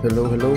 Hello, hello.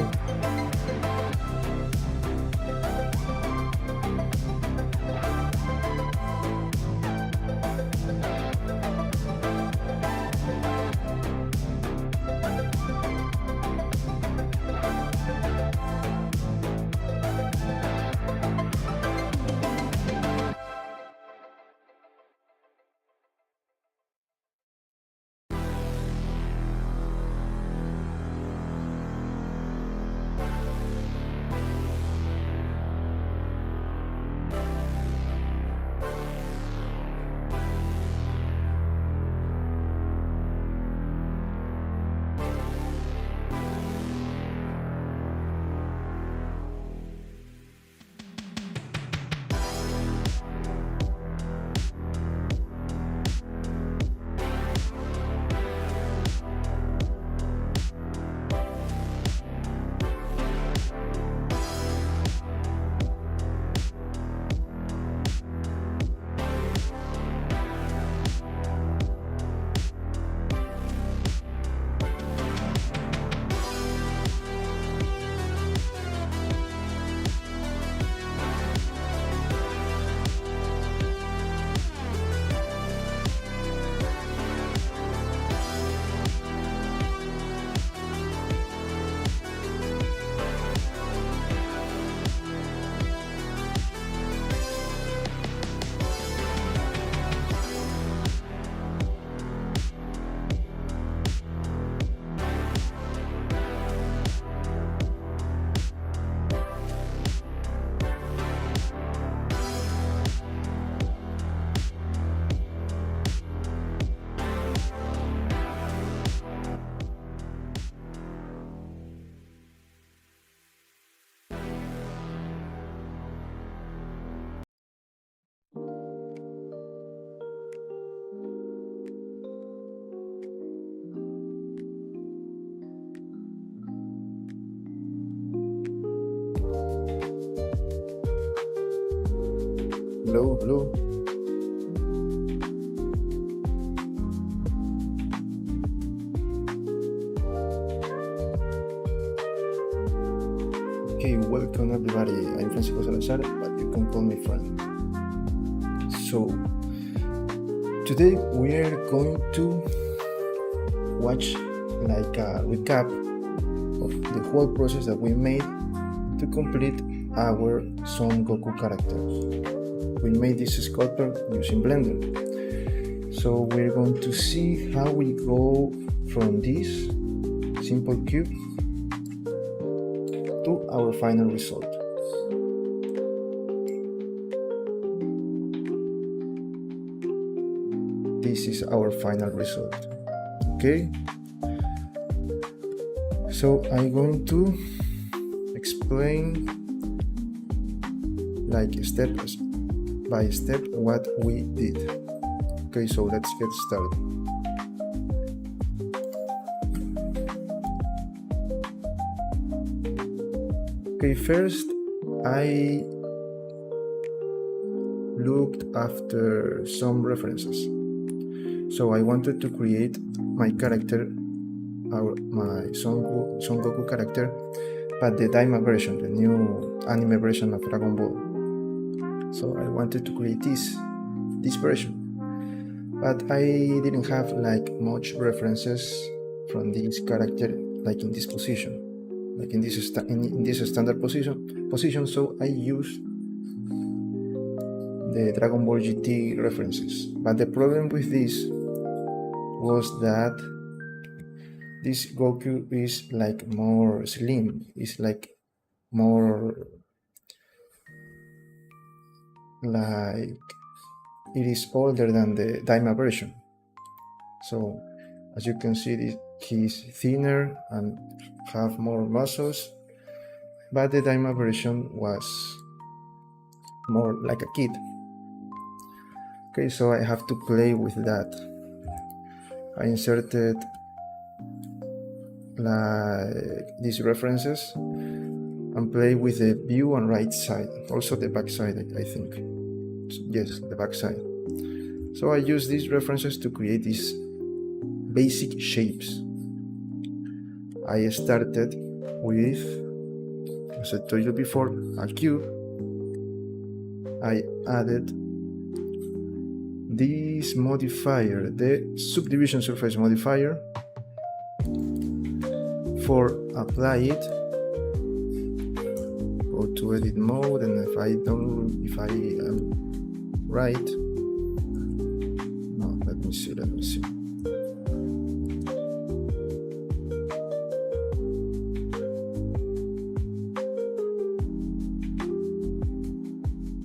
Hello, hello. Okay, welcome everybody. I'm Francisco Salazar, but you can call me friend. So, today we are going to watch like a recap of the whole process that we made to complete our Son Goku characters. We made this sculpture using Blender. So we're going to see how we go from this simple cube to our final result. This is our final result. Okay? So I'm going to explain like step by step what we did. Okay, so let's get started. Okay, first I looked after some references. So I wanted to create my character, my Son Goku character, but the Daima version, the new anime version of Dragon Ball. So I wanted to create this version, but I didn't have like much references from this character like in this position, like in this standard position. So I used the Dragon Ball GT references, but the problem with this was that this Goku is like more slim, is like more like it is older than the Daima version. So as you can see, he's thinner and have more muscles, but the Daima version was more like a kid. Okay, so I have to play with that. I inserted like these references and play with the view on right side, also the back side, I think. Yes, the back side. So I use these references to create these basic shapes. I started with, as I told you before, a cube. I added this modifier, the subdivision surface modifier. For apply it, go to edit mode, and if I am right, no, let me see.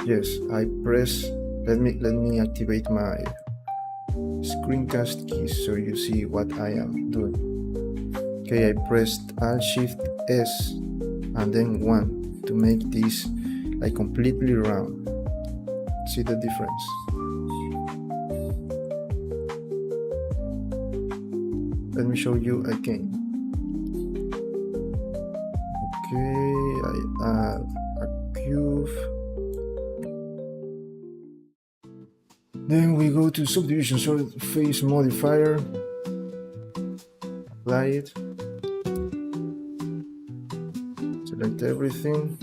Yes, I press. Let me activate my screencast keys so you see what I am doing. Okay, I pressed Alt-Shift-S and then 1 to make this like completely round. See the difference? Let me show you again. Okay, I add a cube. Then we go to subdivision surface modifier, apply it, select everything.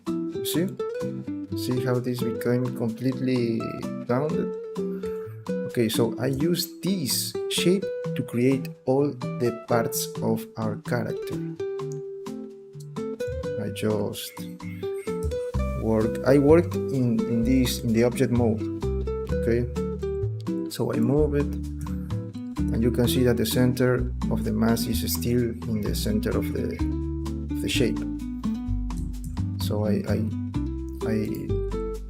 You see how this became completely rounded? Okay, so I use this shape to create all the parts of our character. I worked in the object mode. Okay, so I move it, and you can see that the center of the mass is still in the center of the shape. So I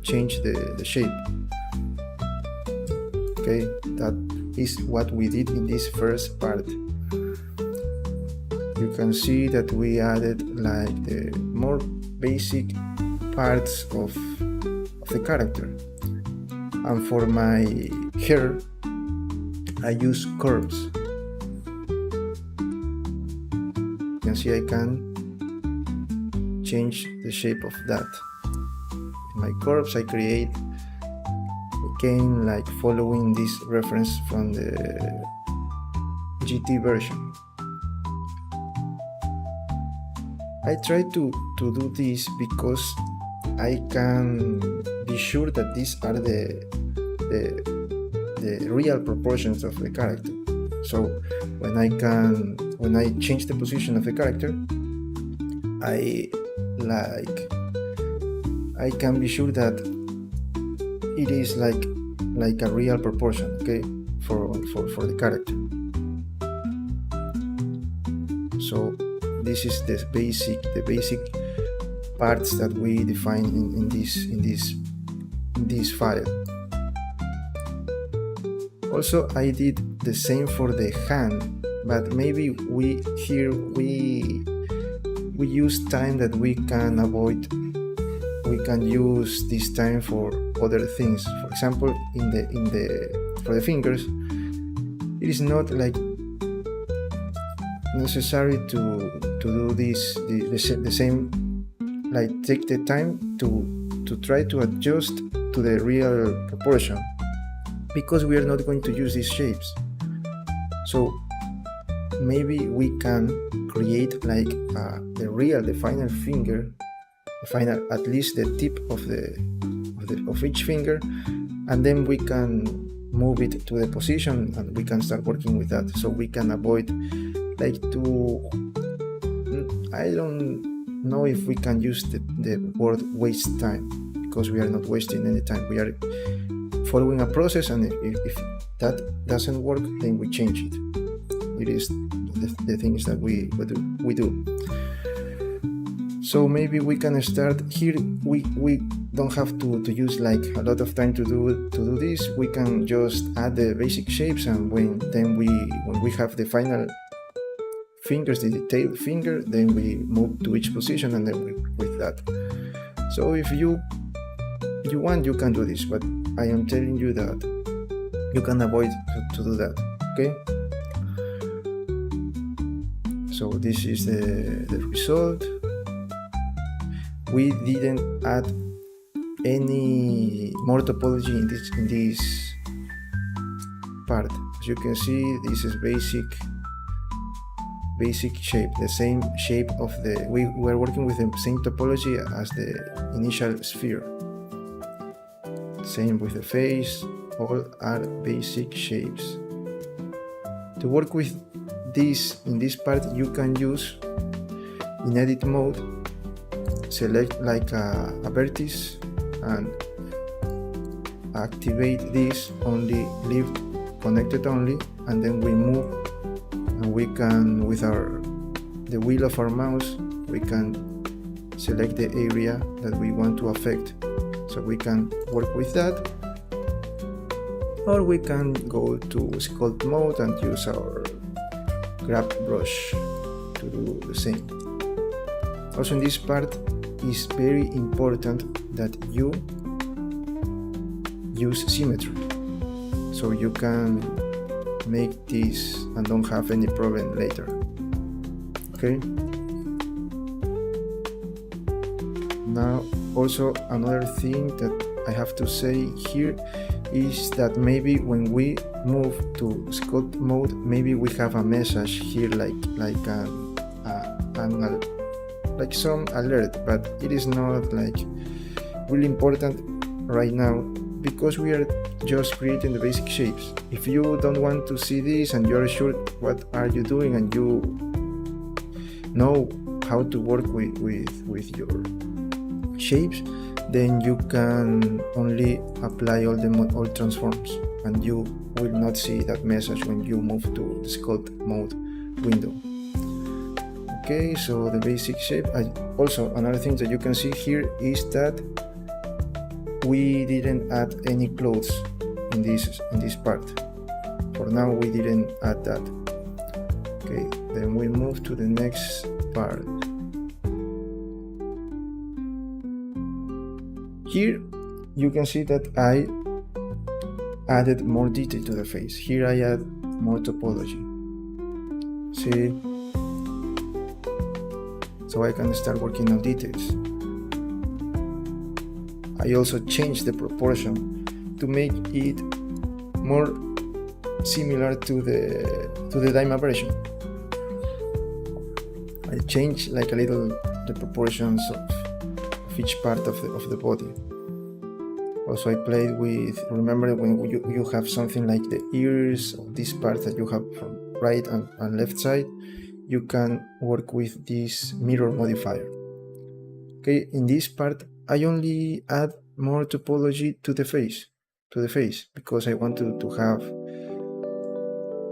change the shape. Okay, that is what we did in this first part. You can see that we added like the more basic parts of the character, and for my hair I use curves. You can see I can change the shape of that. In my curves I create again like following this reference from the GT version. I try to do this because I can be sure that these are the real proportions of the character. So when I change the position of the character, I can be sure that it is like a real proportion, okay, for the character. So this is the basic parts that we define in this file. Also, I did the same for the hand, but maybe we use time that we can avoid. We can use this time for other things. For example, for the fingers, it is not like necessary to do the same, like take the time to try to adjust to the real proportion, because we are not going to use these shapes. So maybe we can create like the final finger, at least the tip of each finger, and then we can move it to the position and we can start working with that. So we can avoid I don't know if we can use the word waste time, because we are not wasting any time. We are following a process, and if that doesn't work, then we change it. It is the things that we do. So maybe we can start here. We don't have to use like a lot of time to do this. We can just add the basic shapes, and when we have the final fingers, the detailed finger, then we move to each position, and then with that. So if you want, you can do this, but I am telling you that you can avoid to do that. Okay, so this is the result. We didn't add any more topology in this part. As you can see, this is basic basic shape, the same shape of the, we're working with the same topology as the initial sphere. Same with the face, all are basic shapes. To work with this, in this part, you can use, in edit mode, select like a vertex and activate this, only leave connected only, and then we move, and we can, with the wheel of our mouse, we can select the area that we want to affect. So we can work with that, or we can go to sculpt mode and use our grab brush to do the same. Also in this part, it's very important that you use symmetry, so you can make this and don't have any problem later. Okay. Now also another thing that I have to say here is that maybe when we move to sculpt mode, maybe we have a message here like some alert, but it is not like really important right now, because we are just creating the basic shapes. If you don't want to see this and you're sure what are you doing and you know how to work with your shapes, then you can only apply all transforms, and you will not see that message when you move to the sculpt mode window. Okay, so the basic shape. Also, another thing that you can see here is that we didn't add any clothes in this part. For now, we didn't add that. Okay, then we move to the next part. Here you can see that I added more detail to the face. Here I add more topology. See? So I can start working on details. I also changed the proportion to make it more similar to the Daima version. I changed like a little the proportions of each part of the body. Also I played with, remember when you have something like the ears, this part that you have from right and left side, you can work with this mirror modifier. Okay, in this part I only add more topology to the face, because I wanted to have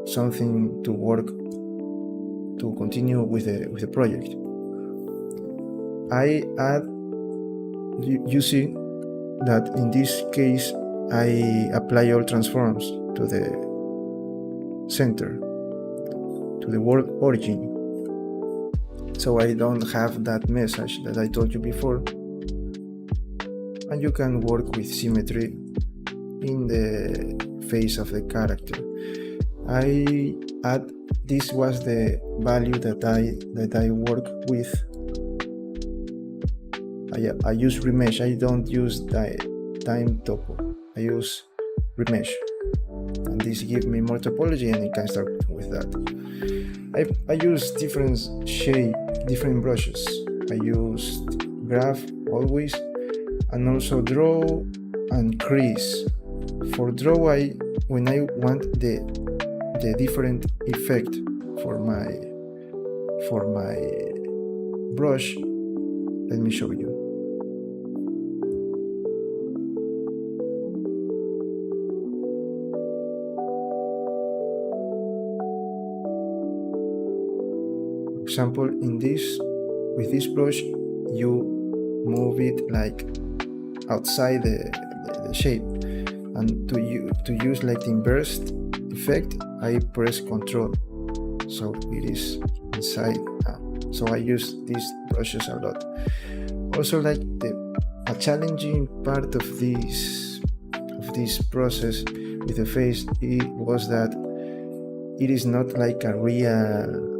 something to work to continue with the project. I add, you see that in this case I apply all transforms to the center, to the world origin, so I don't have that message that I told you before. And you can work with symmetry in the face of the character. I add, this was the value that I work with. I use remesh. I don't use time topo. I use remesh, and this gives me more topology, and I can start with that. I use different shape, different brushes. I used graph always, and also draw and crease. For draw, when I want the different effect for my brush, let me show you. For example, with this brush, you move it like outside the shape, and to use like the inverse effect, I press Ctrl, so it is inside. So I use these brushes a lot. Also, like a challenging part of this process with the face, it was that it is not like a real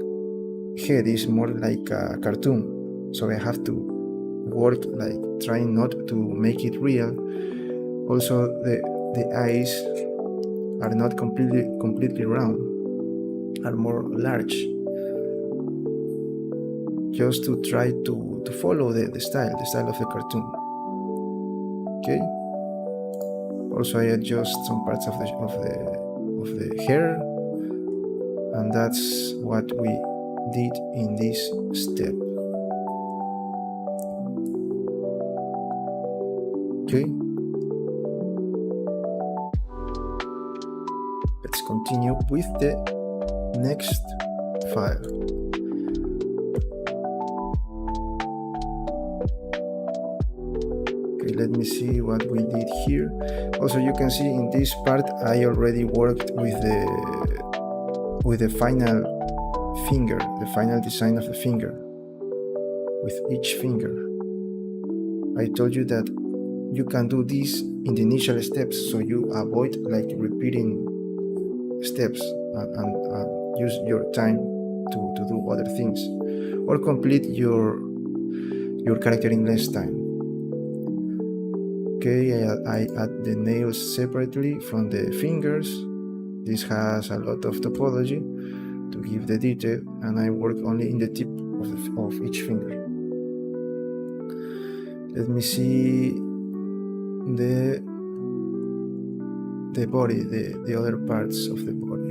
head, it's more like a cartoon. So I have to work like trying not to make it real. Also, the eyes are not completely round, are more large. just to try to follow the style of the cartoon. Okay. Also, I adjust some parts of the hair, and that's what we did in this step. Okay. Let's continue with the next file. Okay, let me see what we did here. Also, you can see in this part I already worked with the final finger, the final design of the finger, with each finger. I told you that you can do this in the initial steps, so you avoid like repeating steps and use your time to do other things, or complete your character in less time. Okay, I add the nails separately from the fingers. This has a lot of topology to give the detail, and I work only in the tip of each finger. Let me see the body, the other parts of the body.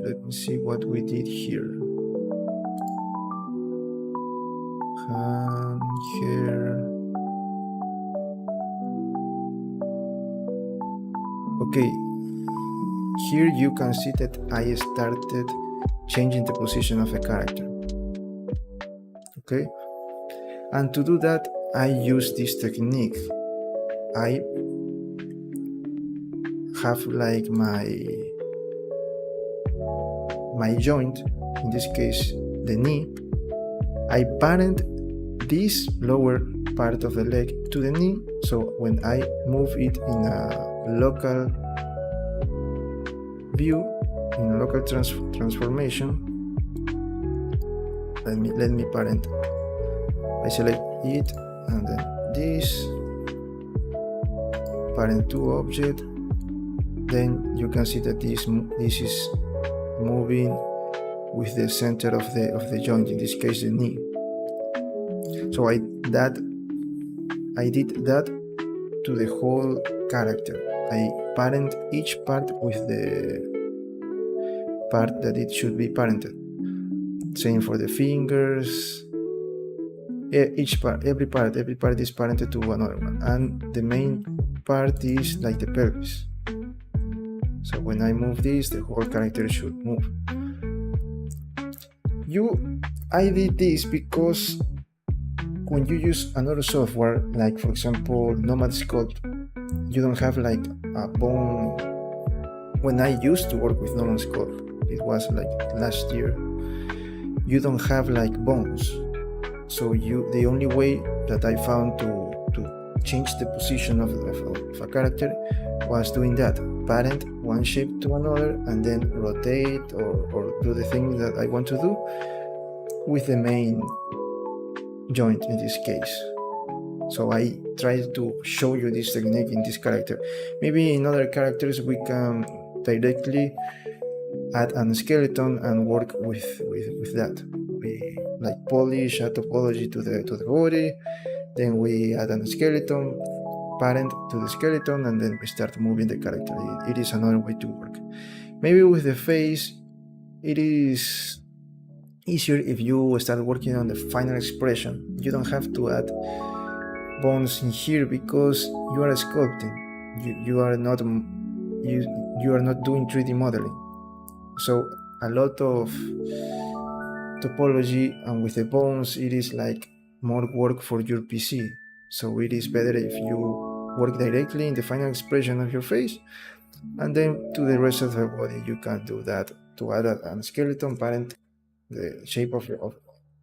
Let me see what we did here. Hand, hair. Okay, here you can see that I started changing the position of the character. Okay, and to do that I use this technique. I have like my joint, in this case the knee. I parent this lower part of the leg to the knee, so when I move it in a local view, in a local transformation, let me parent. I select it and then this, parent to object. Then you can see that this is moving with the center of the joint, in this case the knee. So I did that to the whole character. I parent each part with the part that it should be parented. Same for the fingers. Every part is parented to another one, and the main part is like the pelvis. So when I move this, the whole character should move. I did this because when you use another software, like for example Nomad Sculpt, you don't have like a bone. When I used to work with Nomad Sculpt, it was like last year, you don't have like bones. So the only way that I found to change the position of a character was doing that. Parent one shape to another and then rotate or do the thing that I want to do with the main joint in this case. So I tried to show you this technique in this character. Maybe in other characters we can directly add a skeleton and work with that. We like polish a topology to the body, then we add a skeleton, parent to the skeleton, and then we start moving the character. It is another way to work. Maybe with the face it is easier if you start working on the final expression. You don't have to add bones in here because you are sculpting. You are not doing 3D modeling. So a lot of topology, and with the bones it is like more work for your PC. So it is better if you work directly in the final expression of your face, and then to the rest of the body you can do that to add a skeleton, parent the shape of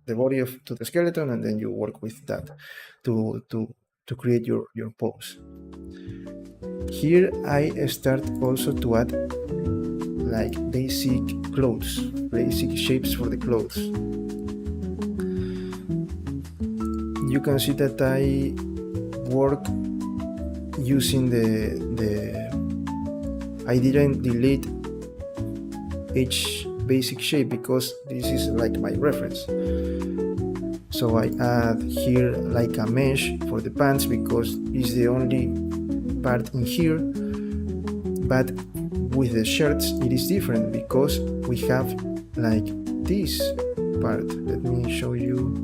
the body to the skeleton, and then you work with that to create your pose. Here I start also to add like basic clothes, basic shapes for the clothes. You can see that I work using the I didn't delete each basic shape because this is like my reference. So I add here like a mesh for the pants because it's the only part in here. But with the shirts it is different because we have like this part. Let me show you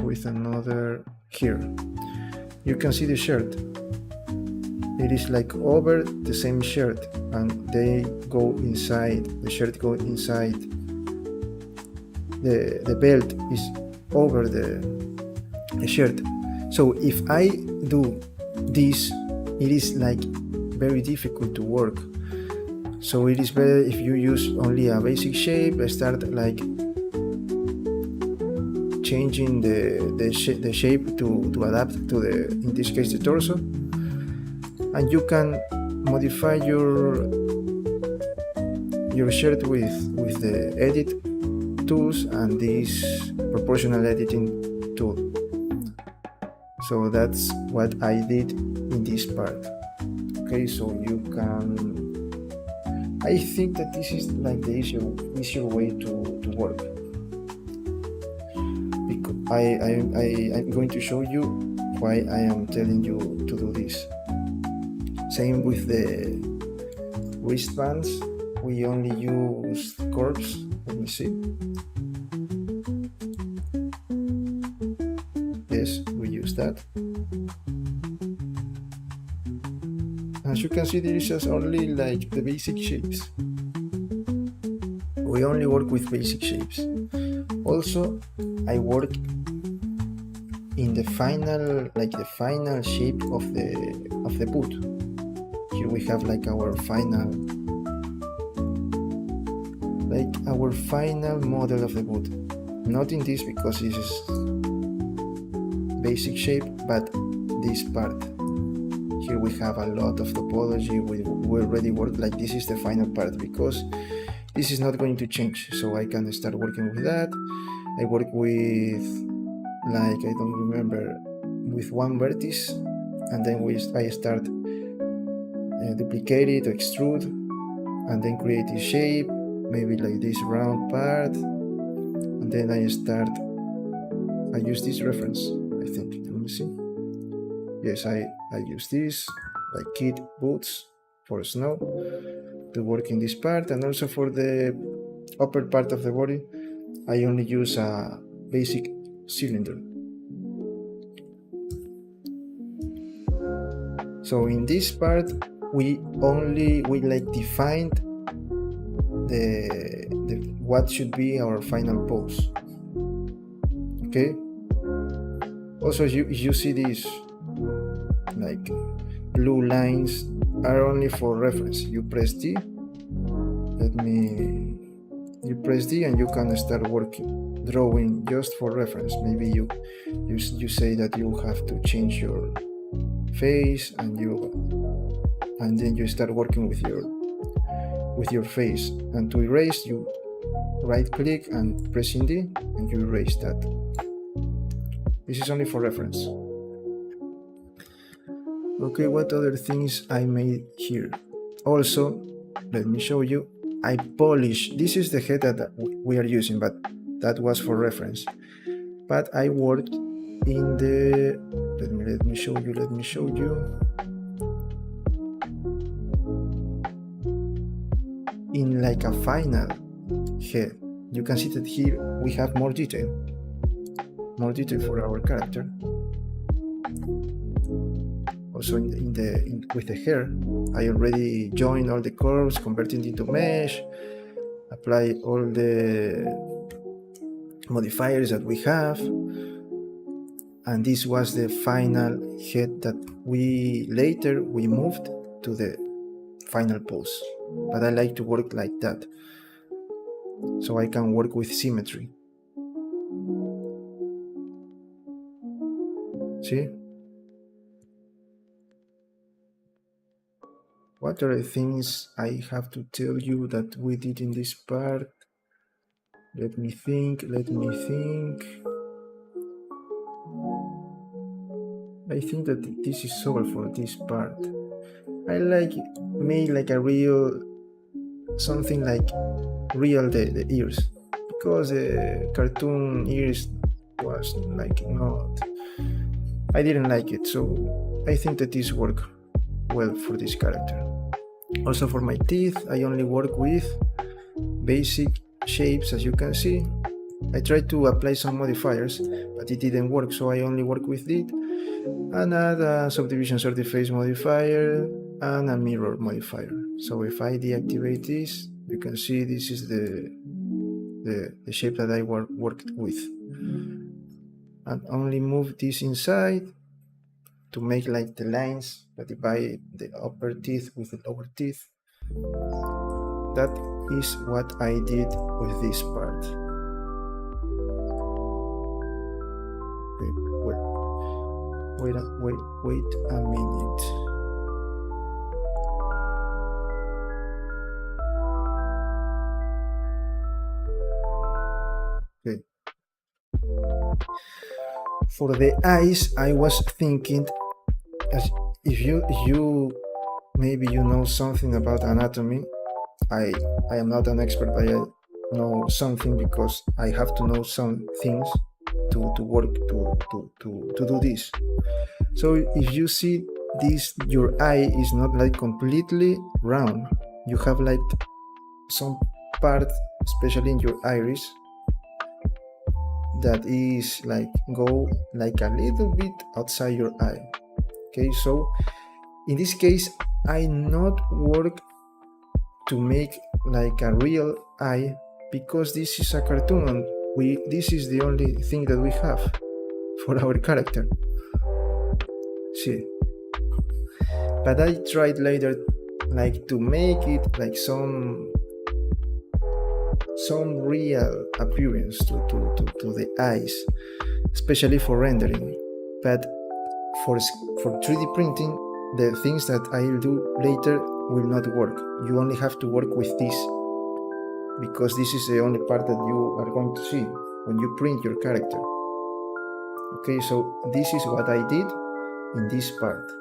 with another. Here you can see the shirt. It is like over the same shirt, and they go inside the shirt, go inside the belt is over the shirt. So if I do this, it is like very difficult to work. So it is better if you use only a basic shape, start like changing the shape to adapt to the, in this case, the torso, and you can modify your shirt with the edit tools and this proportional editing tool. So that's what I did in this part. Okay, so you can, I think that this is like the easier way to work. Because I'm going to show you why I am telling you to do this. Same with the wristbands, we only use curves. Let me see. Yes, we use that. As you can see, there is just only like the basic shapes. We only work with basic shapes. Also, I work in the final, like the final shape of the boot. Here we have like our final model of the boot. Not in this because this is basic shape, but this part. Here we have a lot of topology. We already worked, like this is the final part because this is not going to change. So I can start working with that. I work with, like, I don't remember, with one vertex, and then I start duplicate it, extrude, and then create a shape, maybe like this round part, and then I use this reference, I think. Let me see. Yes, I use this, like kid boots for snow, to work in this part, and also for the upper part of the body, I only use a basic cylinder. So in this part, we like defined the what should be our final pose. Okay. Also, you see these like blue lines are only for reference. You press D. You press D and you can start working, drawing just for reference. Maybe you say that you have to change your face, and then you start working with your face. And to erase, you right click and pressing D, and you erase that. This is only for reference. Okay, what other things I made here? Also, let me show you. I polish. This is the head that we are using, but that was for reference. But I worked in the. Let me show you. In like a final head. You can see that here we have more detail for our character. Also with the hair, I already joined all the curves, converting it into mesh, apply all the modifiers that we have, and this was the final head that we moved to the final pose. But I like to work like that, so I can work with symmetry. See? What are the things I have to tell you that we did in this part? Let me think. I think that this is all for this part. I made like a real, something like real the ears, because the cartoon ears was like not, I didn't like it, so I think that this worked well for this character. Also for my teeth, I only work with basic shapes, as you can see. I tried to apply some modifiers, but it didn't work, so I only work with it, and add a subdivision surface modifier and a mirror modifier. So if I deactivate this, you can see this is the shape that I worked with, and only move this inside to make like the lines that divide the upper teeth with the lower teeth. That is what I did with this part. Wait a minute. Okay. For the eyes, I was thinking, as if you maybe you know something about anatomy. I am not an expert, but I know something, because I have to know some things to work to do this. So if you see this, your eye is not like completely round. You have like some part, especially in your iris, that is like go like a little bit outside your eye. Okay, so in this case, I not work to make like a real eye, because this is a cartoon and this is the only thing that we have for our character. See, but I tried later like to make it like some real appearance to the eyes, especially for rendering. But for 3D printing, the things that I'll do later will not work. You only have to work with this, because this is the only part that you are going to see when you print your character. Okay, so this is what I did in this part.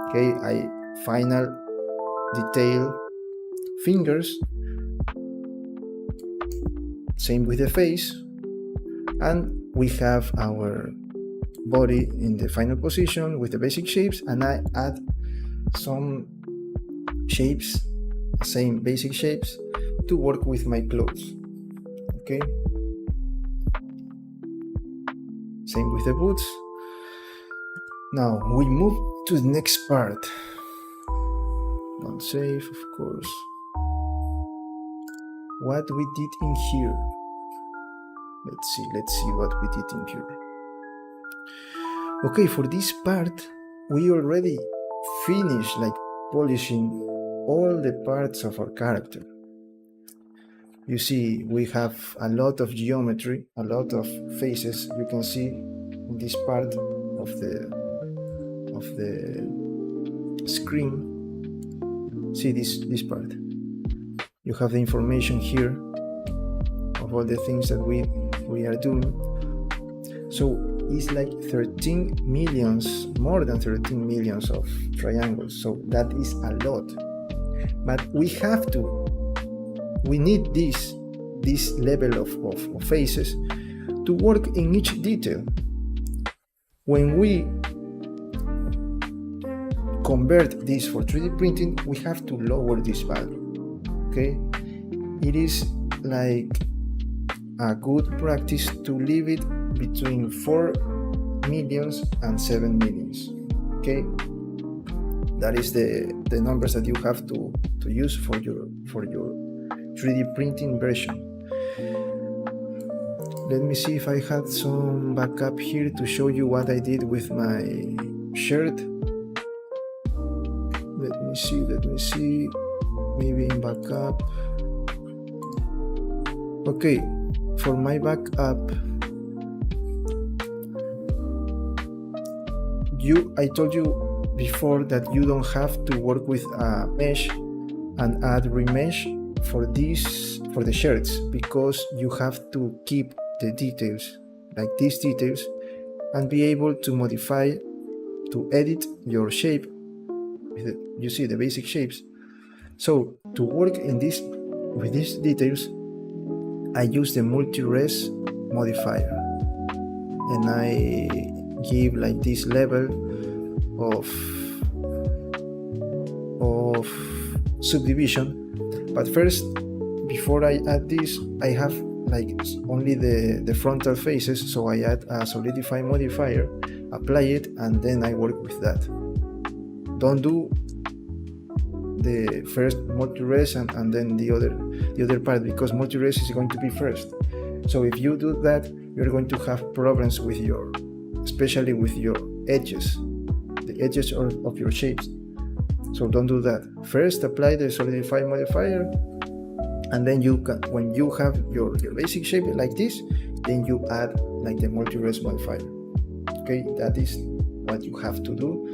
Okay, I final detail fingers, same with the face, and we have our body in the final position with the basic shapes, and I add some shapes, same basic shapes, to work with my clothes. Okay, same with the boots. Now we move to the next part. Don't save, of course. What we did in here. Let's see what we did in here. Okay, for this part, we already finished like polishing all the parts of our character. You see, we have a lot of geometry, a lot of faces. You can see in this part of the screen. See this part. You have the information here of all the things that we are doing. So it's like 13 millions, more than 13 millions of triangles. So that is a lot. But we need this level of faces to work in each detail. When we convert this for 3D printing, we have to lower this value. Okay, it is like a good practice to leave it between 4 millions and 7 millions. Okay, that is the numbers that you have to use for your 3D printing version. Let me see if I had some backup here to show you what I did with my shirt. Let me see, maybe in backup. Okay, for my backup, I told you before that you don't have to work with a mesh and add remesh for the shirts, because you have to keep the details, like these details, and be able to modify to edit your shape. You see the basic shapes. So to work with these details, I use the multi-res modifier, and I give like this level of subdivision. But first, before I add this, I have like only the frontal faces, so I add a solidify modifier, apply it, and then I work with that. Don't do the first multi-res and then the other part, because multi-res is going to be first. So if you do that, you're going to have problems with especially with your edges, the edges of your shapes. So don't do that. First apply the solidify modifier, and then when you have your basic shape like this, then you add like the multi-res modifier. Okay, that is what you have to do.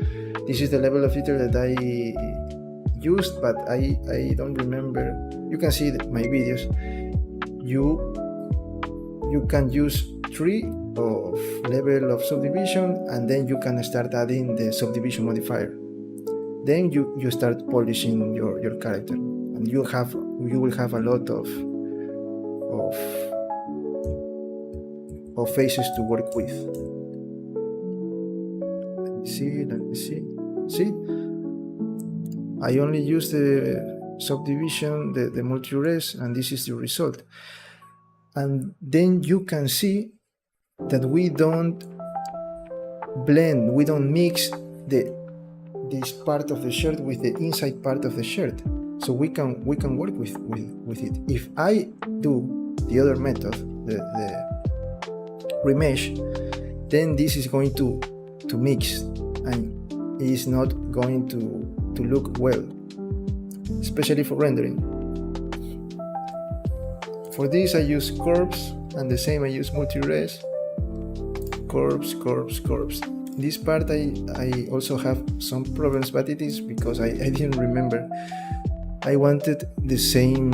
This is the level of detail that I used, but I don't remember. You can see my videos. You can use 3 of level of subdivision, and then you can start adding the subdivision modifier. Then you start polishing your character, and you will have a lot of faces to work with. Let me see. See? I only use the subdivision, the multi-res, and this is the result. And then you can see that we don't blend, we don't mix this part of the shirt with the inside part of the shirt. So we can work with it. If I do the other method, the remesh, then this is going to mix, and it is not going to look well, especially for rendering. For this I use curves, and the same I use multi-res, curves. This part I also have some problems, but it is because I didn't remember. I wanted the same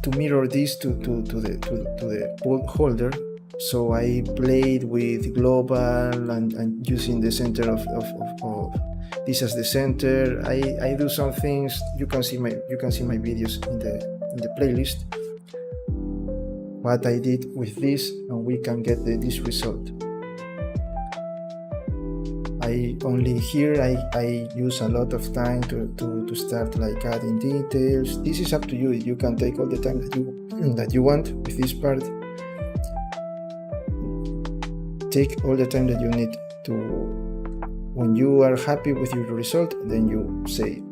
to mirror this to the bolt holder, so I played with global and using the center of this as the center. I do some things. You can see my videos in the playlist, what I did with this, and we can get this result. I use a lot of time to start like adding details. This is up to you. You can take all the time that you want with this part. Take all the time that you need to. When you are happy with your result, then you say,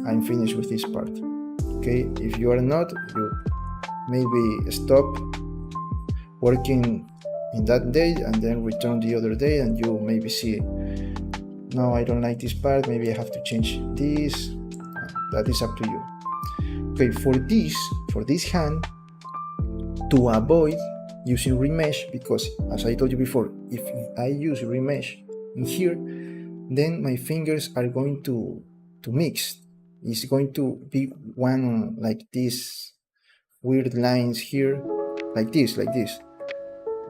I'm finished with this part. Okay, if you are not, you maybe stop working in that day and then return the other day, and you maybe see, no, I don't like this part, maybe I have to change this. That is up to you. Okay, for this hand, to avoid using remesh, because as I told you before, if I use remesh in here, then my fingers are going to mix. It's going to be one like this weird lines here, like this.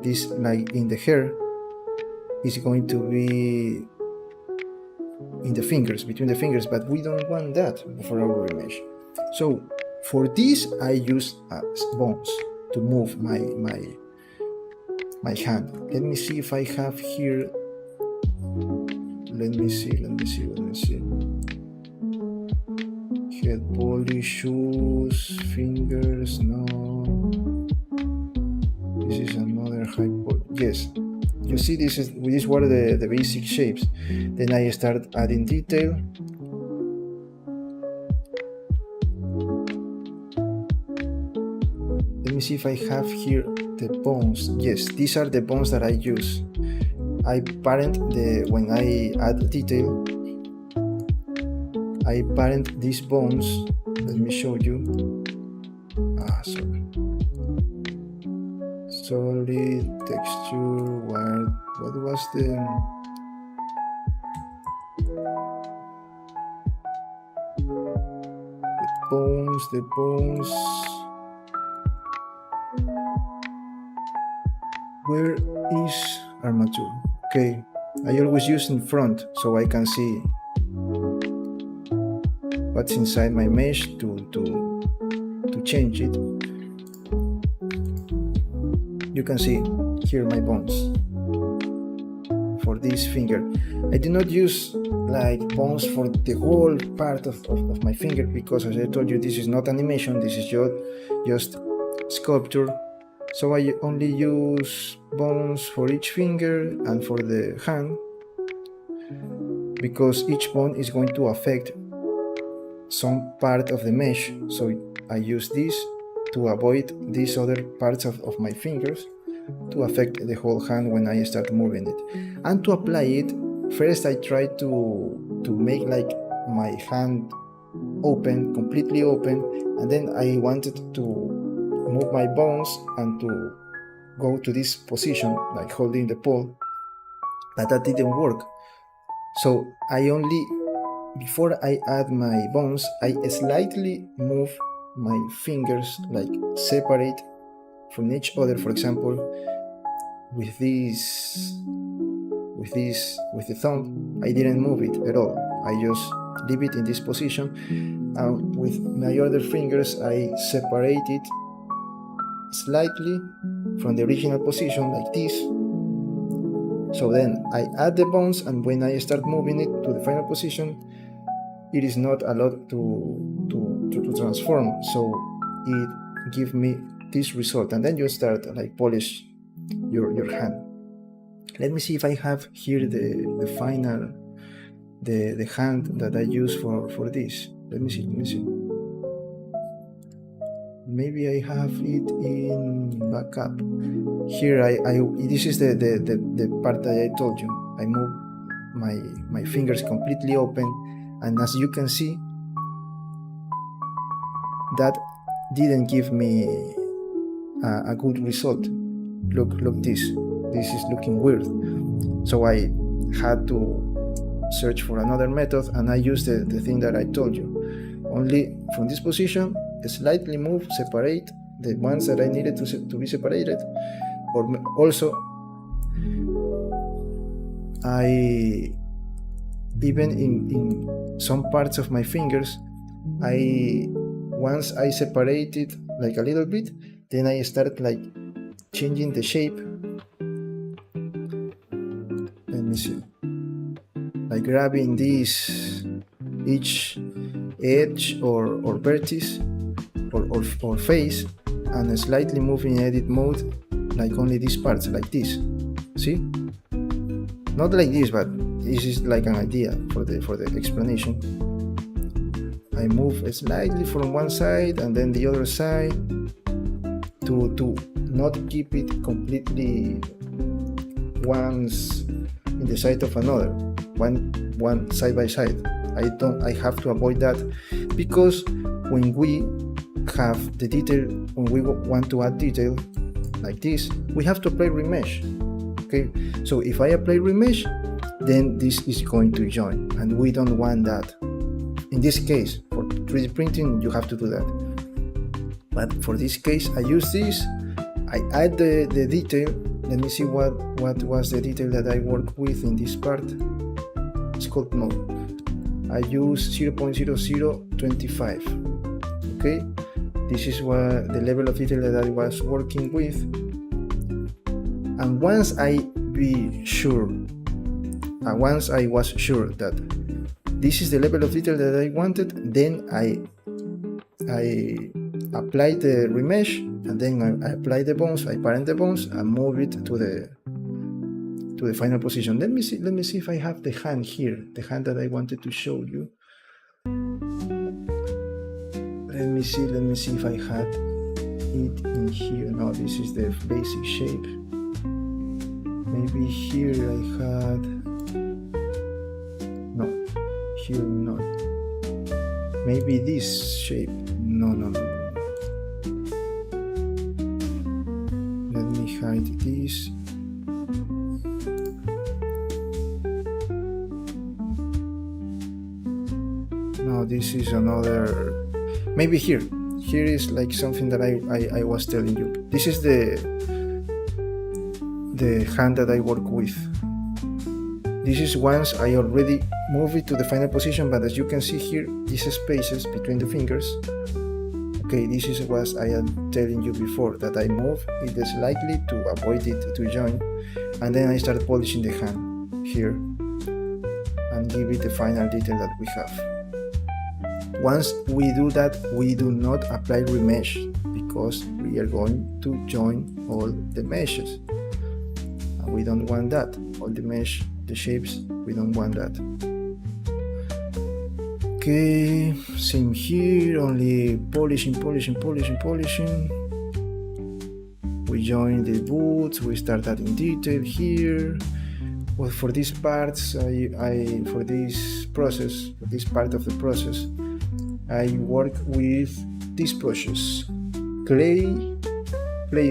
This like in the hair is going to be in the fingers, between the fingers, but we don't want that for our remesh. So for this I use bones to move my hand. Let me see if I have here. Let me see. Head polish, shoes, fingers, no. This is another high polish. Yes. You see, these were the basic shapes. Then I start adding detail. Let me see if I have here the bones. Yes, these are the bones that I use. I parent when I add detail, I parent these bones. Let me show you. Sorry. Solid texture. What was the bones? Where is armature? Okay, I always use in front so I can see what's inside my mesh to change it. You can see here my bones for this finger. I did not use like bones for the whole part of my finger, because as I told you, this is not animation, this is just sculpture. So I only use bones for each finger and for the hand, because each bone is going to affect some part of the mesh. So I use this to avoid these other parts of my fingers to affect the whole hand when I start moving it. And to apply it, first I try to make like my hand open, completely open, and then I wanted to move my bones and to go to this position, like holding the pole, but that didn't work. So I only, before I add my bones, I slightly move my fingers, like separate from each other. For example, with the thumb, I didn't move it at all. I just leave it in this position. With my other fingers, I separate it slightly from the original position, like this. So then I add the bones, and when I start moving it to the final position, it is not allowed to transform. So it gives me this result, and then you start like polish your hand. Let me see if I have here the final the hand that I use for this. Let me see. Maybe I have it in backup. Here this is the part that I told you. I move my fingers completely open, and as you can see, that didn't give me a good result. Look this is looking weird. So I had to search for another method, and I used the thing that I told you. Only from this position, slightly move, separate the ones that I needed to be separated. Or also, I even in some parts of my fingers, once I separate it like a little bit, then I start like changing the shape. Let me see, like grabbing this each edge or vertex or face, and slightly moving edit mode, like only these parts, like this. See, not like this, but this is like an idea for the explanation. I move slightly from one side and then the other side to not keep it completely once in the side of another, one side by side. I have to avoid that, because when we have the detail, when we want to add detail like this, we have to apply remesh. Okay, so if I apply remesh, then this is going to join, and we don't want that. In this case, for 3D printing, you have to do that. But for this case, I use this. I add the detail. Let me see what was the detail that I work with in this part. Sculpt mode. I use 0.0025. Okay, this is what the level of detail that I was working with. And once I was sure that this is the level of detail that I wanted, then I apply the remesh, and then I apply the bones, I parent the bones, and move it to the final position. Let me see if I have the hand here, the hand that I wanted to show you. Let me see if I had it in here. No, this is the basic shape. Maybe here I had, no, here not. Maybe this shape, no. Let me hide this. No, this is another, maybe here is like something that I was telling you. This is the hand that I work with. This is once I already moved it to the final position, but as you can see here, these spaces between the fingers. Okay, this is what I am telling you before, that I move it slightly to avoid it to join, and then I start polishing the hand here and give it the final detail that we have. Once we do that, we do not apply remesh because we are going to join all the meshes, and we don't want that. All the mesh, the shapes, we don't want that. Okay, same here, only polishing. We join the boots, we start adding detail here. Well, for these parts, for this part of the process, I work with these brushes. Clay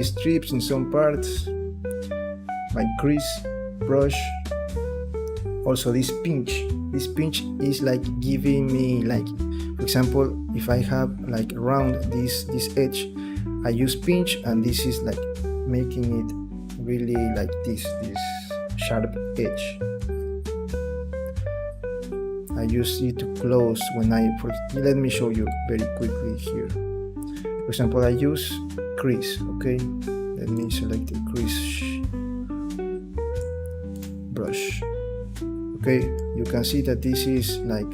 strips in some parts, my crease brush. Also this pinch is like giving me, like, for example, if I have like around this edge, I use pinch, and this is like making it really like this sharp edge. I use it to close when let me show you very quickly here. For example, I use crease. Okay, let me select the crease brush. Okay, you can see that this is like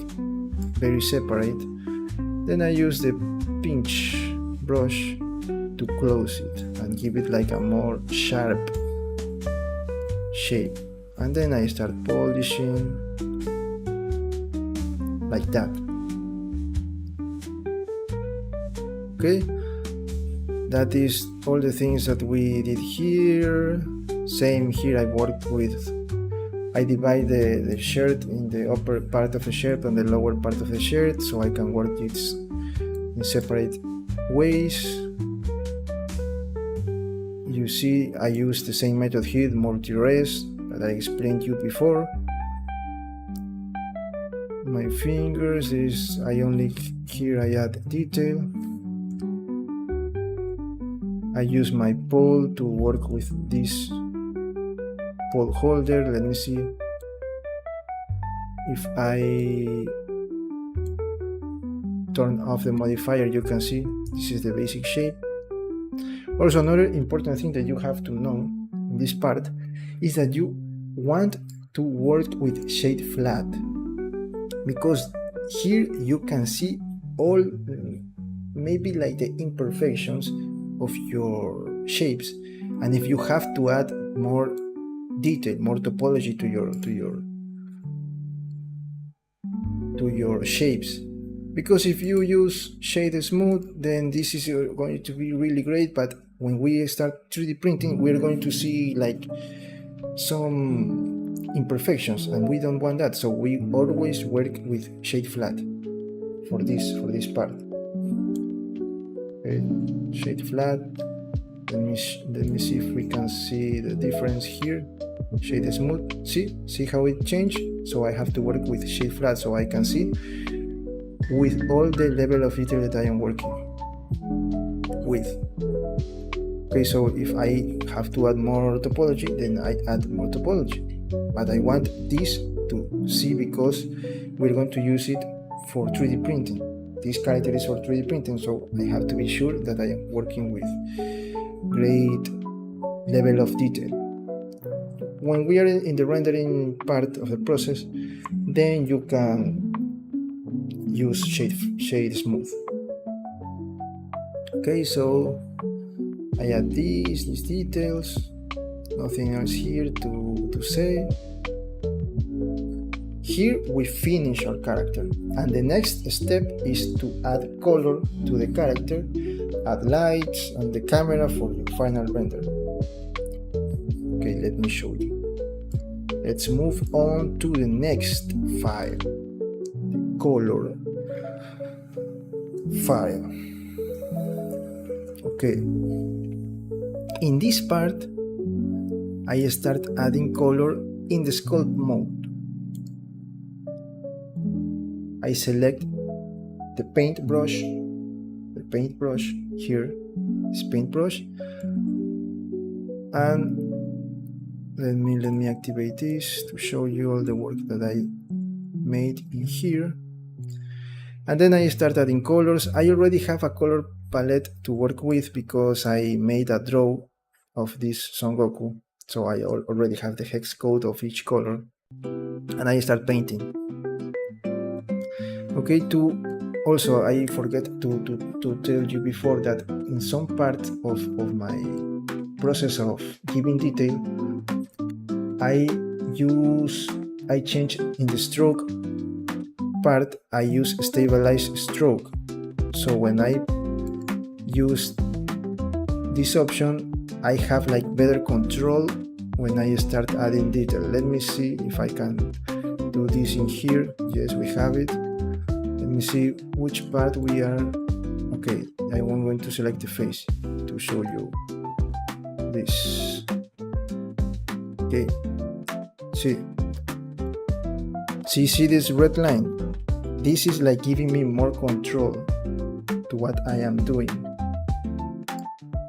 very separate. Then I use the pinch brush to close it and give it like a more sharp shape, and then I start polishing like that. Okay, that is all the things that we did here. Same here, I divide the shirt in the upper part of the shirt and the lower part of the shirt, so I can work it in separate ways. You see, I use the same method here, multi-rest, that I explained to you before. My fingers here I add detail. I use my pole to work with this pole holder. Let me see if I turn off the modifier. You can see this is the basic shape. Also, another important thing that you have to know in this part is that you want to work with shade flat, because here you can see all maybe like the imperfections of your shapes, and if you have to add more detail, more topology to your shapes, because if you use shade smooth, then this is going to be really great, but when we start 3D printing, we're going to see like some imperfections, and we don't want that, so we always work with shade flat for this part. Okay, shade flat. Let me see if we can see the difference here. Shade smooth. See how it changed? So I have to work with shade flat so I can see with all the level of detail that I am working with. Okay, so if I have to add more topology, then I add more topology. But I want this to see because we're going to use it for 3D printing. This character is for 3D printing, so I have to be sure that I am working with great level of detail. When we are in the rendering part of the process, then you can use shade smooth. Okay, so I add these details, nothing else here to say. Here we finish our character, and the next step is to add color to the character, add lights and the camera for your final render. Okay, let me show you. Let's move on to the next file, the color file. Okay, in this part I start adding color in the sculpt mode. I select the paintbrush here, this paintbrush, and let me activate this to show you all the work that I made in here. And then I start adding colors. I already have a color palette to work with because I made a draw of this Son Goku. So I already have the hex code of each color. And I start painting. Okay, also I forget to tell you before that in some part of my process of giving detail, I change in the stroke part, I use stabilize stroke. So when I use this option, I have like better control when I start adding detail. Let me see if I can do this in here. Yes, we have it. Let me see which part we are. Okay, I'm going to select the face to show you this. Okay, see this red line? This is like giving me more control to what I am doing.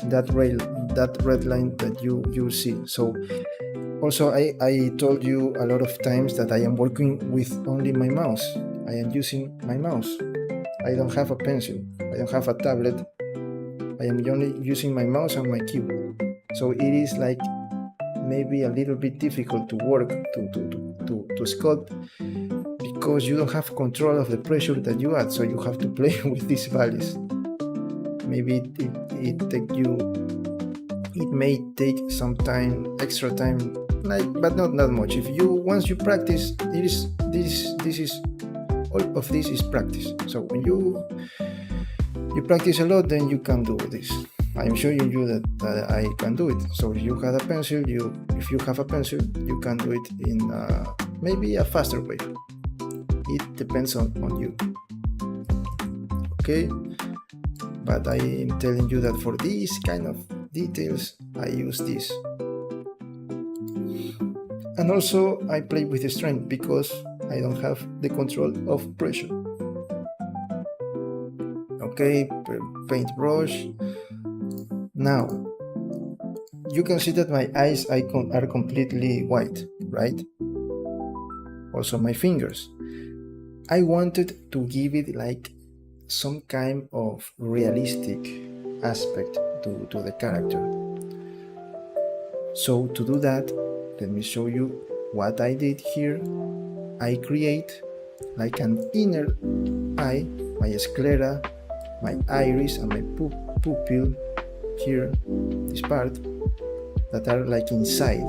That red line that you see. So also I told you a lot of times that I am working with only my mouse. I am using my mouse. I don't have a pencil. I don't have a tablet. I am only using my mouse and my keyboard. So it is like maybe a little bit difficult to work to sculpt because you don't have control of the pressure that you add. So you have to play with these values. Maybe it may take some time, extra time, but not that much. Once you practice, this is all of this is practice. So when you practice a lot, then you can do this. I am showing you that I can do it. So if you have a pencil, you can do it in maybe a faster way. It depends on you. Okay, but I am telling you that for these kind of details, I use this. And also I play with the strength because I don't have the control of pressure. Okay, paintbrush. Now you can see that my eyes are completely white, right? Also my fingers. I wanted to give it like some kind of realistic aspect to the character. So to do that, let me show you what I did here. I create like an inner eye, my sclera, my iris, and my pupil here, this part, that are like inside.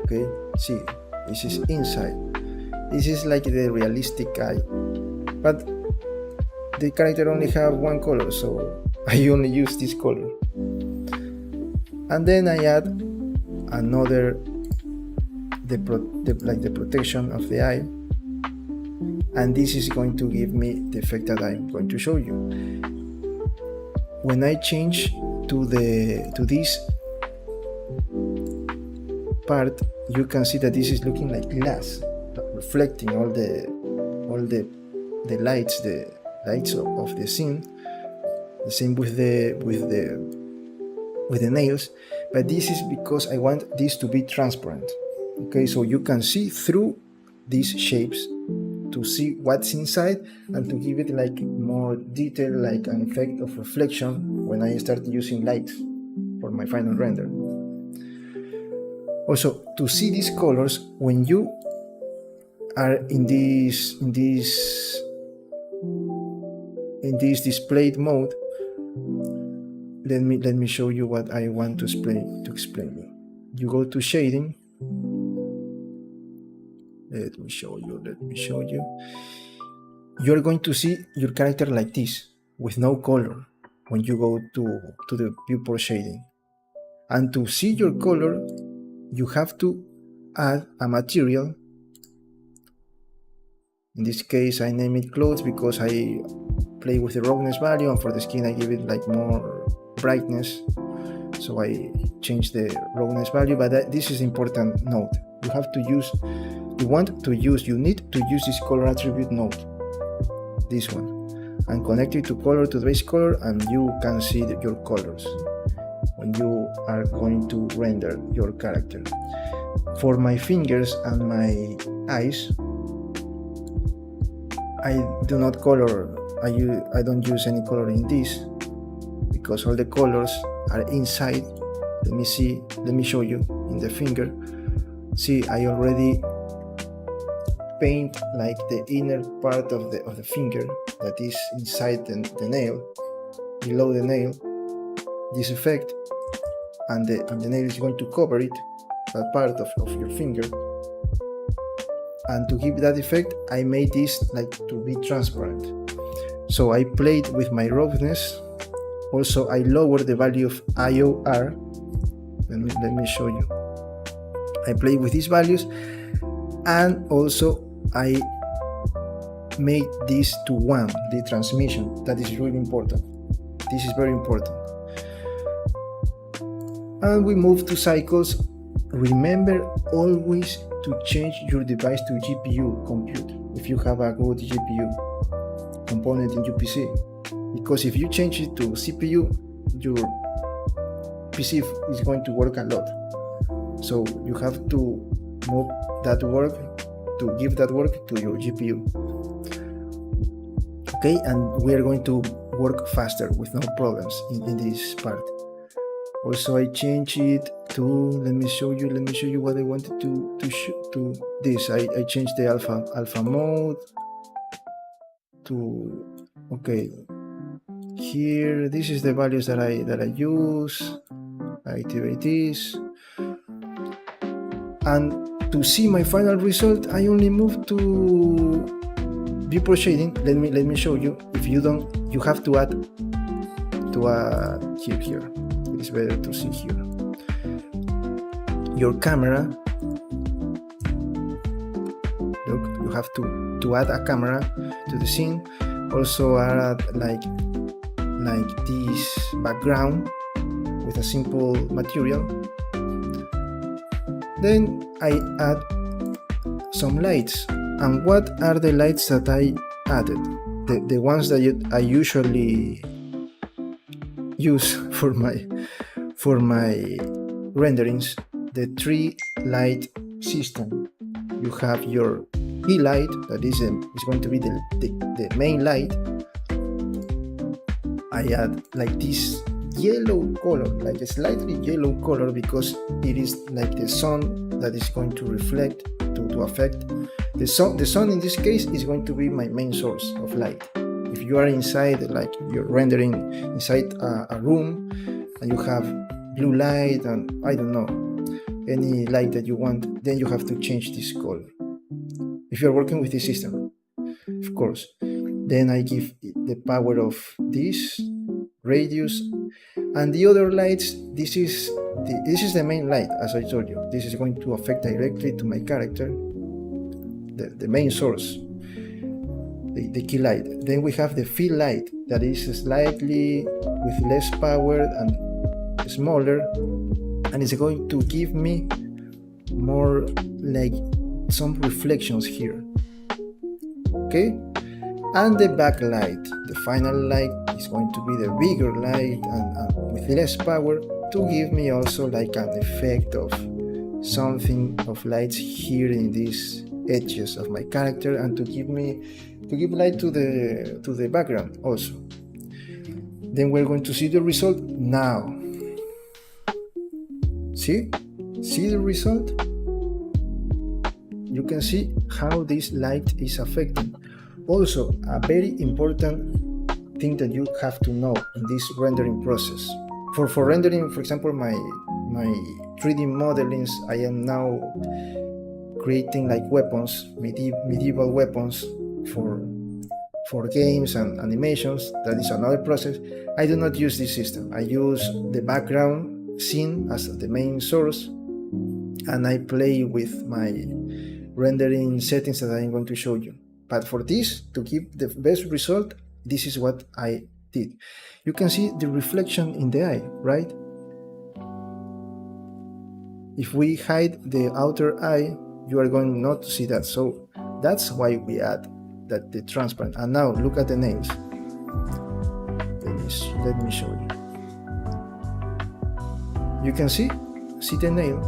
Okay, see, this is inside. This is like the realistic eye, but the character only have one color, so I only use this color. And then I add another, the protection of the eye, and this is going to give me the effect that I'm going to show you. When I change to this part, you can see that this is looking like glass, reflecting all the lights, the lights of the scene. The same with the nails, but this is because I want this to be transparent. Okay, so you can see through these shapes to see what's inside and to give it like more detail, like an effect of reflection when I start using lights for my final render. Also, to see these colors when you are in this displayed mode, let me show you what I want to explain you. You go to shading. Let me show you. You're going to see your character like this, with no color, when you go to the viewport shading. And to see your color, you have to add a material. In this case, I name it clothes because I play with the roughness value, and for the skin I give it like more brightness. So I change the roughness value, but this is important note. You need to use this color attribute node, this one, and connect it to the base color, and you can see your colors. when you are going to render your character. For my fingers and my eyes, I do not color. I don't use any color in this because all the colors are inside. Let me show you in the finger. See, I already paint like the inner part of the finger that is inside the nail, below the nail, this effect, and the nail is going to cover it, that part of your finger. And to give that effect, I made this like to be transparent. So I played with my roughness. Also, I lowered the value of IOR. Let me show you. I played with these values, and also I made this to 1, the transmission. That is really important. This is very important. And we move to cycles. Remember always to change your device to GPU compute if you have a good GPU component in your PC, because if you change it to CPU, your PC is going to work a lot. So you have to move that work, to give that work to your GPU. Okay, and we are going to work faster with no problems in this part. Also, I change it to, let me show you what I wanted to this. I changed the alpha mode to, okay, here, this is the values that I use. I activate this, and to see my final result, I only move to viewport shading. Let me show you. If you don't, you have to add here. It's better to see here. Your camera. Look, you have to add a camera to the scene. Also add like this background with a simple material. Then I add some lights. And what are the lights that I added? The ones that I usually use for my renderings, the 3 light system. You have your key light, that is going to be the main light. I add like this yellow color, like a slightly yellow color, because it is like the sun that is going to reflect to affect the sun. The sun in this case is going to be my main source of light. If you are inside, like you're rendering inside a room and you have blue light and I don't know, any light that you want, then you have to change this color. If you're working with this system, of course. Then I give the power of this radius, and the other lights, this is the main light, as I told you. This is going to affect directly to my character, the main source, the key light. Then we have the fill light, that is slightly with less power and smaller, and it's going to give me more like some reflections here. Okay, and the backlight, the final light, is going to be the bigger light and with less power, to give me also like an effect of something of lights here in these edges of my character, and to give light to the background also. Then we're going to see the result now. See the result? You can see how this light is affecting. Also, a very important thing that you have to know in this rendering process. For rendering, for example, my 3D modelings, I am now creating like weapons, medieval weapons for games and animations. That is another process. I do not use this system. I use the background scene as the main source, and I play with my rendering settings that I'm going to show you. But for this, to give the best result, this is what I did. You can see the reflection in the eye, right? If we hide the outer eye, you are going not to see that. So that's why we add the transparent. And now look at the nails. Let me show you. you can see the nail,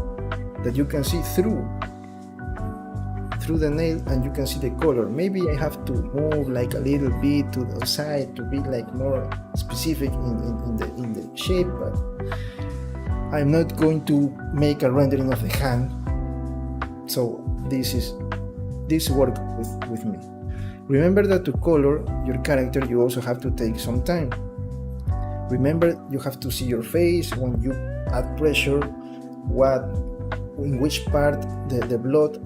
that you can see through the nail, and you can see the color. Maybe I have to move like a little bit to the side to be like more specific in the shape, but I'm not going to make a rendering of the hand. So this worked with me. Remember that to color your character you also have to take some time. Remember, you have to see your face when you add pressure, in which part the blood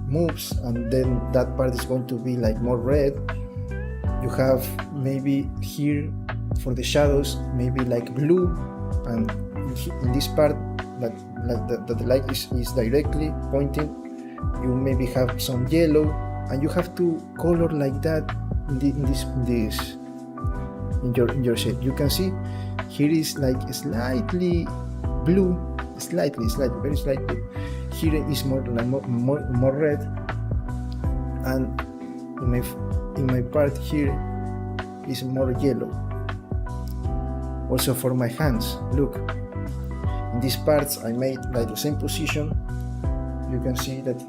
moves, and then that part is going to be like more red. You have maybe here for the shadows maybe like blue, and in this part that the light is directly pointing, you maybe have some yellow, and you have to color like that in your shape. You can see here is like slightly blue, slightly, very slightly. Here is more red, and in my part here is more yellow. Also for my hands, look, in these parts I made like the same position. You can see that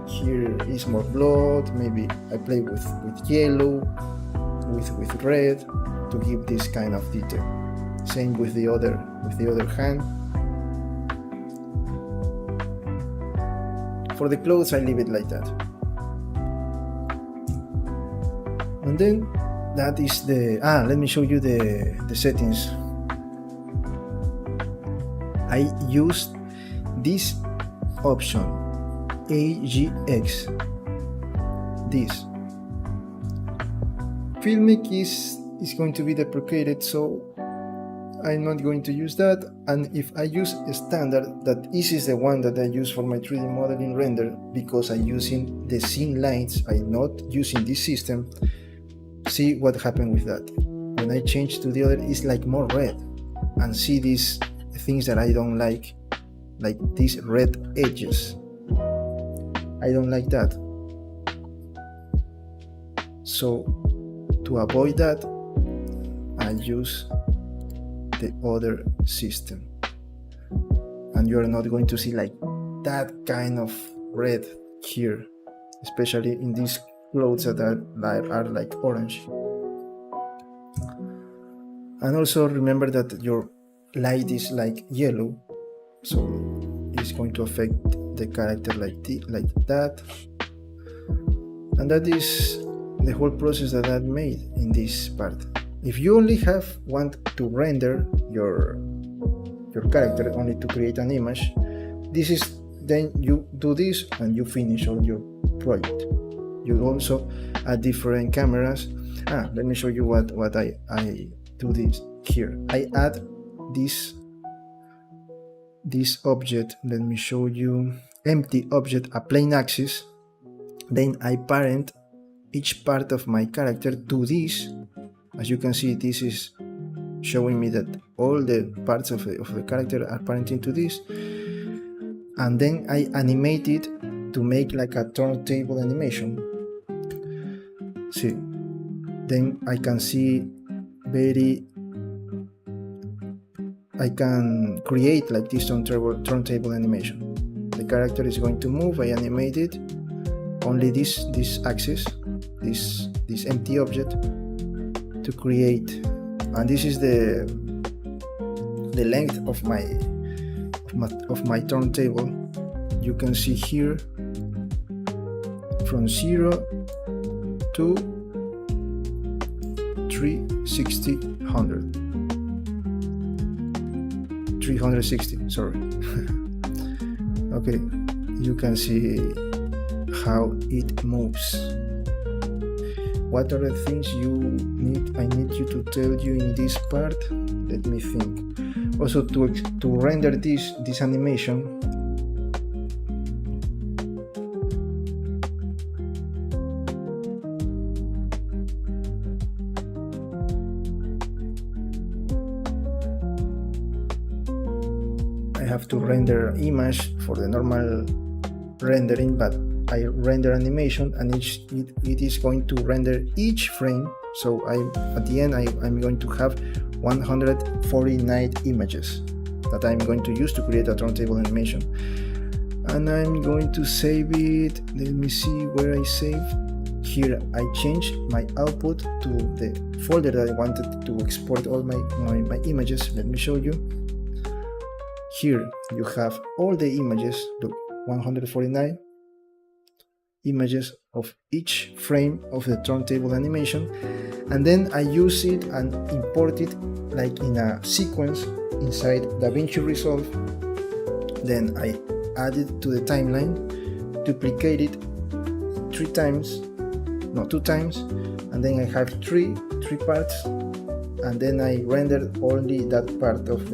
here is more blood. Maybe I play with yellow, with red to give this kind of detail. Same with the other hand. For the clothes, I leave it like that. And then that is let me show you the settings. I used this option, AGX. This. Filmic is going to be deprecated, so I'm not going to use that. And if I use a standard, that is the one that I use for my 3D modeling render, because I'm using the scene lines, I'm not using this system. See what happened with that. When I change to the other, it's like more red. And see these things that I don't like these red edges. I don't like that. So to avoid that, I use the other system, and you're not going to see like that kind of red here, especially in these clothes that are like orange. And also remember that your light is like yellow, so it's going to affect the character like that. And that is the whole process that I made in this part. If you only want to render your character, only to create an image, then you do this and you finish all your project. You also add different cameras. Let me show you what I do this here. I add this object. Let me show you. Empty object, a plane axis. Then I parent each part of my character to this. As you can see, this is showing me that all the parts of the character are parenting to this. And then I animate it to make like a turntable animation. See, then I can see I can create like this turntable animation. The character is going to move, I animate it, only this axis, this empty object to create. And this is the length of my turntable. You can see here from 0 to 360, sorry. Okay, you can see how it moves. What are the things I need you to tell you in this part? Let me think. Also to render this animation, I have to render image for the normal rendering, but I render animation, and it is going to render each frame. So at the end I'm going to have 149 images. that I'm going to use to create a turntable animation. And I'm going to save it. Let me see where I save. Here I change my output to the folder that I wanted to export all my images. Let me show you. Here you have all the images, look, 149 images of each frame of the turntable animation, and then I use it and import it like in a sequence inside DaVinci Resolve. Then I add it to the timeline, duplicate it 2 times, and then I have three parts, and then I render only that part of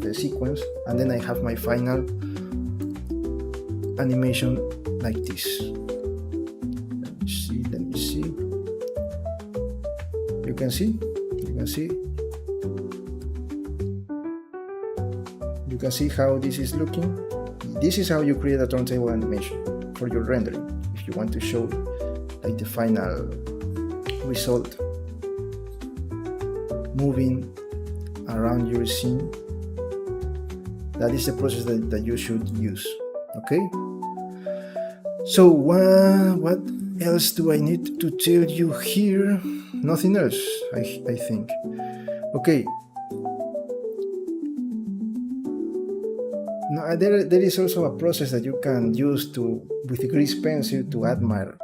the sequence, and then I have my final animation like this. Let me see. You can see how this is looking. This is how you create a turntable animation for your rendering. If you want to show like the final result moving around your scene, that is the process that you should use. Okay, so what else do I need to tell you here? Nothing else, I think. Okay, now there is also a process that you can use with a grease pencil to add more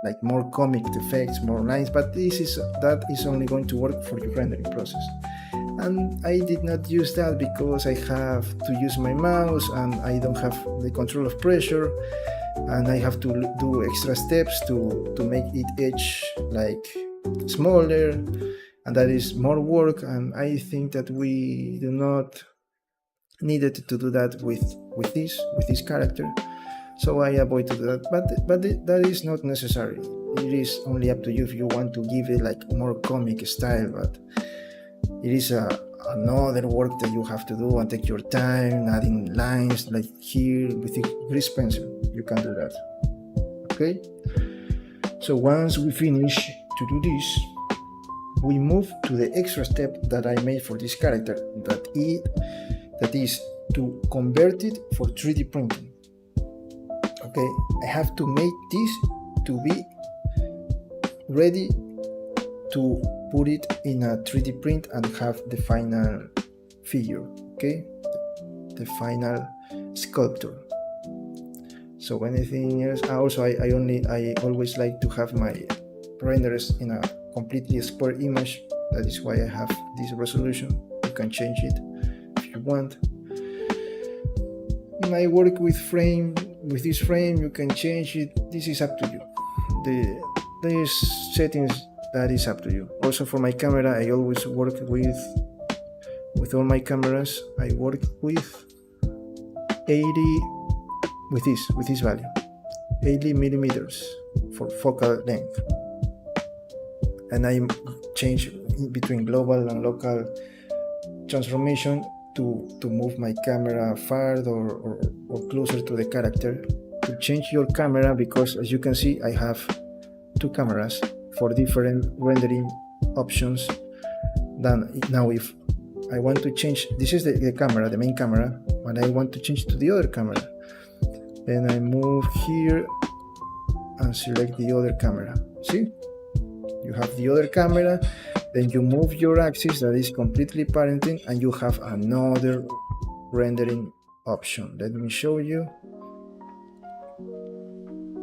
comic effects, more lines, but that is only going to work for your rendering process. And I did not use that because I have to use my mouse and I don't have the control of pressure, and I have to do extra steps to make it edge like smaller, and that is more work, and I think that we do not needed to do that with this character, so I avoid to do that, but that is not necessary. It is only up to you if you want to give it like more comic style, but it is another work that you have to do and take your time adding lines like here with the grease pencil. You can do that. Okay, so once we finish to do this, we move to the extra step that I made for this character, that is to convert it for 3D printing. Okay, I have to make this to be ready to put it in a 3D print and have the final figure, okay, the final sculpture. So anything else? Also, I always like to have my renders in a completely square image. That is why I have this resolution. You can change it if you want. And I work with this frame. You can change it. This is up to you. There's settings that is up to you. Also for my camera, I always work with all my cameras. I work with 80 with this value, 80 millimeters for focal length, and I change between global and local transformation to move my camera far or closer to the character. To change your camera, because as you can see, I have 2 cameras for different rendering options. Now if I want to change, this is the camera, the main camera, and I want to change to the other camera, then I move here and select the other camera. See, you have the other camera, then you move your axis that is completely parenting, and you have another rendering option. Let me show you.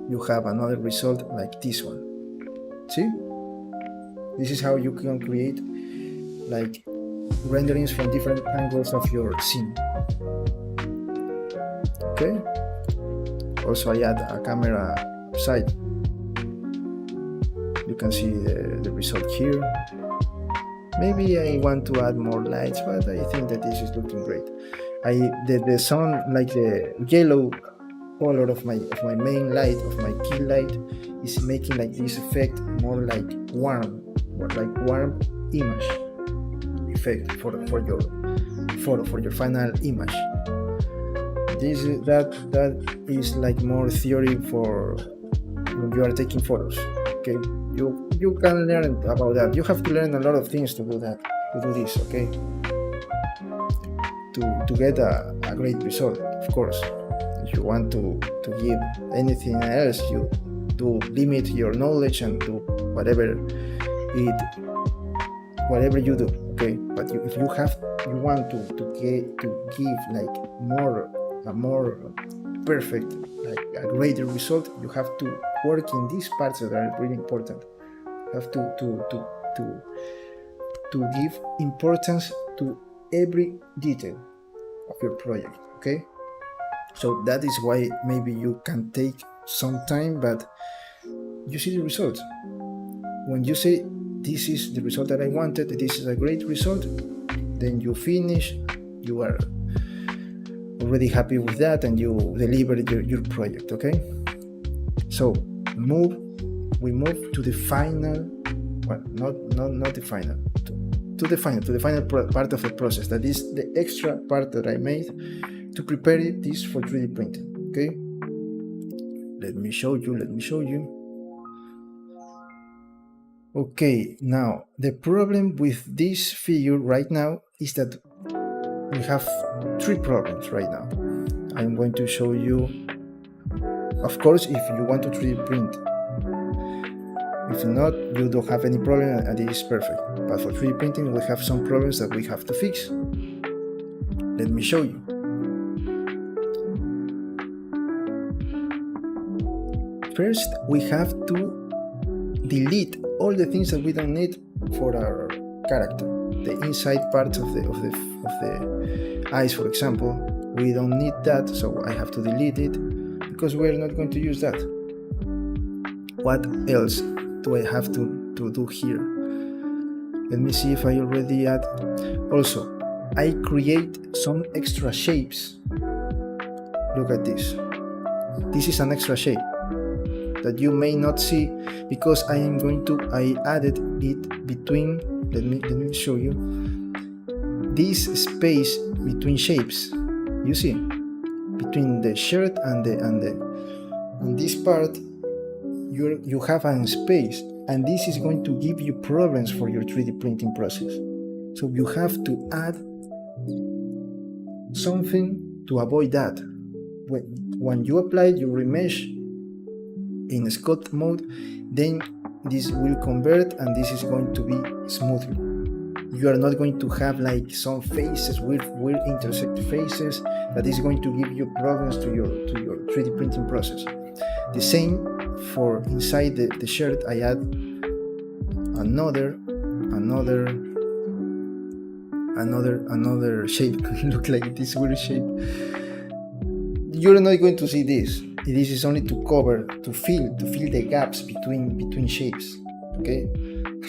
You have another result like this one. See, this is how you can create like renderings from different angles of your scene. Okay, also I add a camera side. You can see the result here. Maybe I want to add more lights, but I think that this is looking great. The sun, like the yellow color of my main light, of my key light, is making like this effect more like warm image effect for your photo, for your final image. That is like more theory for when you are taking photos. Okay, you can learn about that. You have to learn a lot of things to do that, to do this. Okay, to get a great result. Of course, if you want to give anything else, you do limit your knowledge and do whatever you do, okay? But if you want to give like a more perfect, like a greater result, you have to work in these parts that are really important. You have to give importance to every detail of your project, okay? So that is why maybe you can take some time, but you see the results. When you say, this is the result that I wanted, this is a great result, then you finish, you are already happy with that, and you deliver your project, okay? So we move to the final, well, not the final, to the final part of the process. That is the extra part that I made to prepare this for 3D printing, okay? Let me show you. Okay, now the problem with this figure right now is that we have 3 problems right now. I'm going to show you. Of course, if you want to 3D print, if not, you don't have any problem and it is perfect. But for 3D printing, we have some problems that we have to fix. Let me show you. First, we have to delete all the things that we don't need for our character. The inside parts of the eyes, for example, we don't need that, so I have to delete it because we're not going to use that. What else do I have to do here? Let me see if I already add. Also, I create some extra shapes. Look at this. This is an extra shape that you may not see because I added it between, let me show you, this space between shapes. You see, between the shirt and this part, you have a space, and this is going to give you problems for your 3D printing process. So you have to add something to avoid that. When you apply your remesh in sculpt mode, then this will convert and this is going to be smoothly. You are not going to have like some faces, weird intersect faces that is going to give you problems to your 3D printing process. The same for inside the shirt. I add another shape. Look like this weird shape. You're not going to see this. This is only to cover, to fill the gaps between shapes, okay?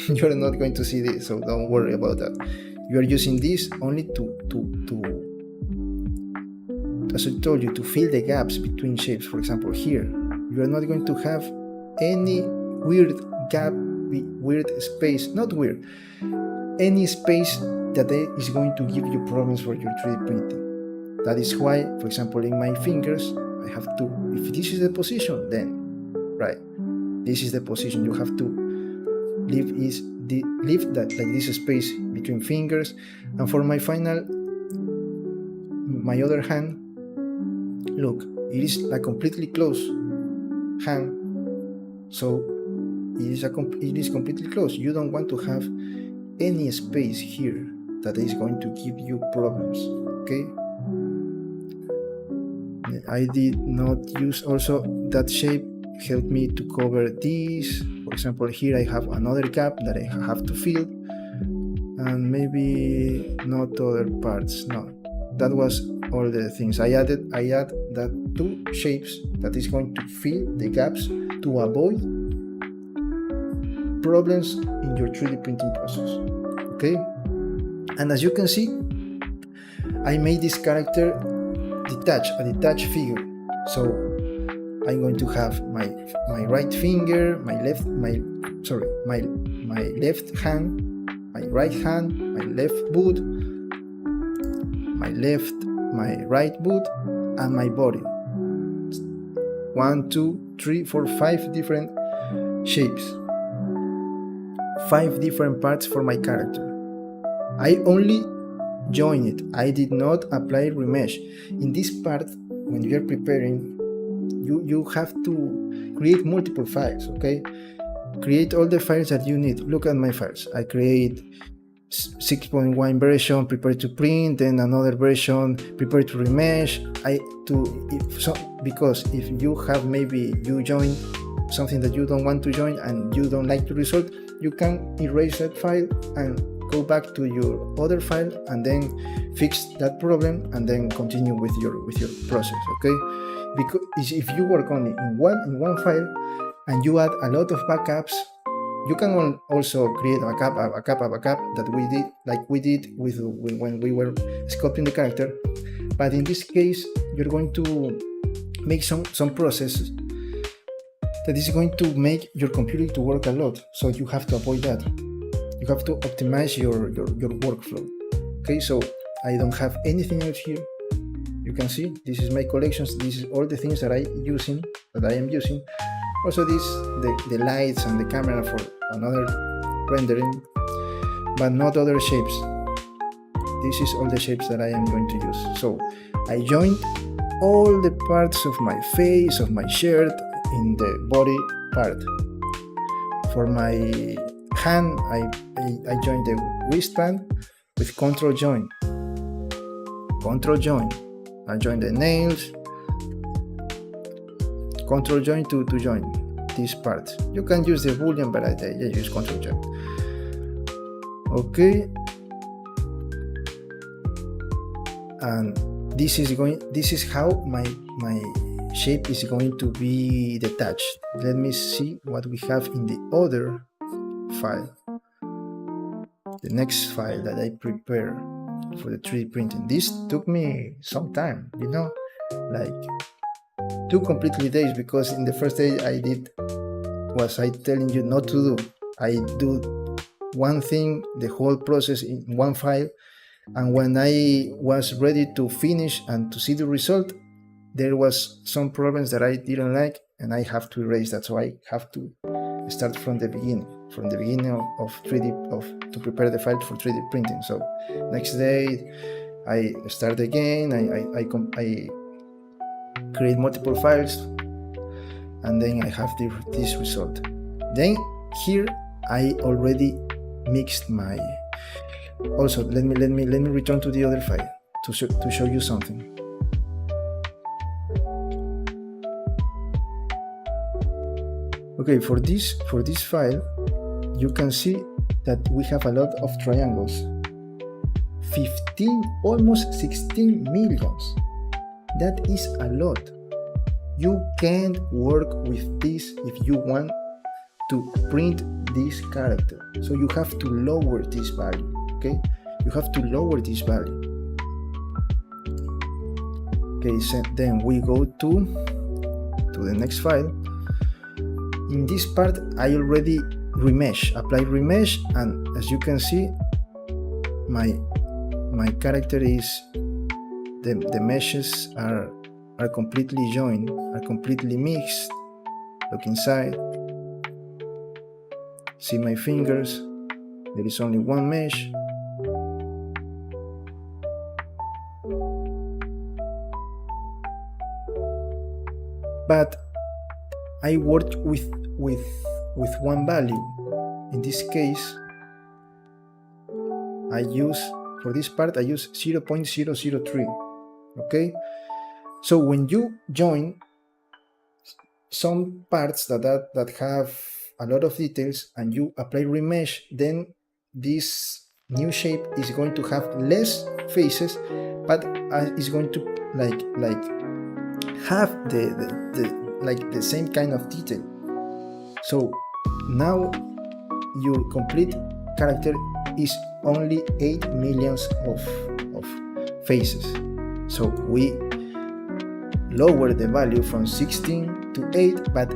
You're not going to see this, so don't worry about that. You are using this only to as I told you, to fill the gaps between shapes. For example, here, you are not going to have any weird gap, weird space, not weird, any space that is going to give you problems for your 3D printing. That is why, for example, in my fingers, I have to, if this is the position, then, right, this is the position. You have to leave that, like this space between fingers. And for my other hand, look, it is a completely closed hand, so it is completely closed. You don't want to have any space here that is going to give you problems, okay? I did not use also that shape, helped me to cover this. For example, here I have another gap that I have to fill, and maybe not other parts. No, that was all the things I added. I add that 2 shapes that is going to fill the gaps to avoid problems in your 3D printing process, okay? And as you can see, I made this character a detached figure. So I'm going to have my right finger, my left hand, my right hand, my left boot, my right boot, and my body. 1, 2, 3, 4, 5 different shapes, 5 different parts for my character. I only join it. I did not apply remesh. In this part, when you are preparing, you have to create multiple files, okay? Create all the files that you need. Look at my files. I create 6.1 version, prepare to print, then another version, prepare to remesh. Because if you have, maybe you join something that you don't want to join and you don't like the result, you can erase that file and go back to your other file and then fix that problem and then continue with your process, okay? Because if you work only in one file and you add a lot of backups, you can also create a backup that we did when we were sculpting the character. But in this case, you're going to make some process that is going to make your computer to work a lot. So you have to avoid that. You have to optimize your workflow. Okay, so I don't have anything else here. You can see this is my collections. This is all the things that I am using. Also the lights and the camera for another rendering, but not other shapes. This is all the shapes that I am going to use. So I joined all the parts of my face, of my shirt, in the body part. For my hand, I joined the wristband with control join. I join the nails, control join to join this part. You can use the boolean, but I use control join. Okay, and this is how my shape is going to be detached. Let me see what we have in the other file, the next file that I prepare for the 3D printing. This took me some time, like 2 completely days, because in the first day I did was I telling you not to do. I do one thing, the whole process in one file, and when I was ready to finish and to see the result, there was some problems that I didn't like, and I have to erase that. So I have to start from the beginning of 3D to prepare the file for 3D printing. So next day I start again. I create multiple files, and then I have this result. Then here I already mixed my. Also, let me return to the other file to show you something. Okay, for this file, you can see that we have a lot of triangles. 15, almost 16 millions. That is a lot. You can't work with this if you want to print this character. So you have to lower this value, okay? You have to lower this value. Okay, so then we go to the next file. In this part, I already applied remesh, and as you can see, my character is the meshes are completely joined, are completely mixed. Look inside. See my fingers. There is only one mesh. But I worked with one value. In this case, for this part I use 0.003. Okay, so when you join some parts that have a lot of details and you apply remesh, then this new shape is going to have less faces, but is going to like have the same kind of detail. So now your complete character is only 8 millions of faces. So we lower the value from 16 to 8, but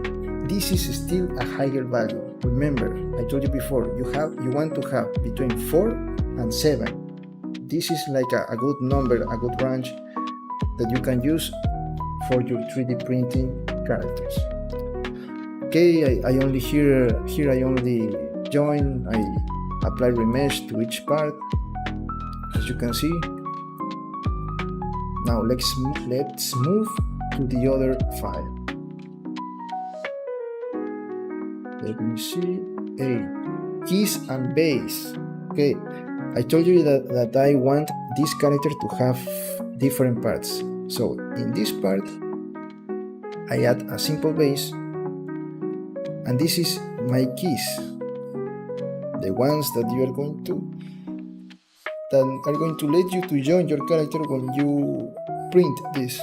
this is still a higher value. Remember, I told you before, you want to have between 4 and 7. This is like a good number, a good range that you can use for your 3D printing characters. Okay, I only here I only join, I apply remesh to each part. As you can see. Now let's move to the other file. Let me see. Hey, keys and base. Okay, I told you that I want this character to have different parts. So in this part, I add a simple base, and this is my keys, the ones that are going to let you to join your character when you print this.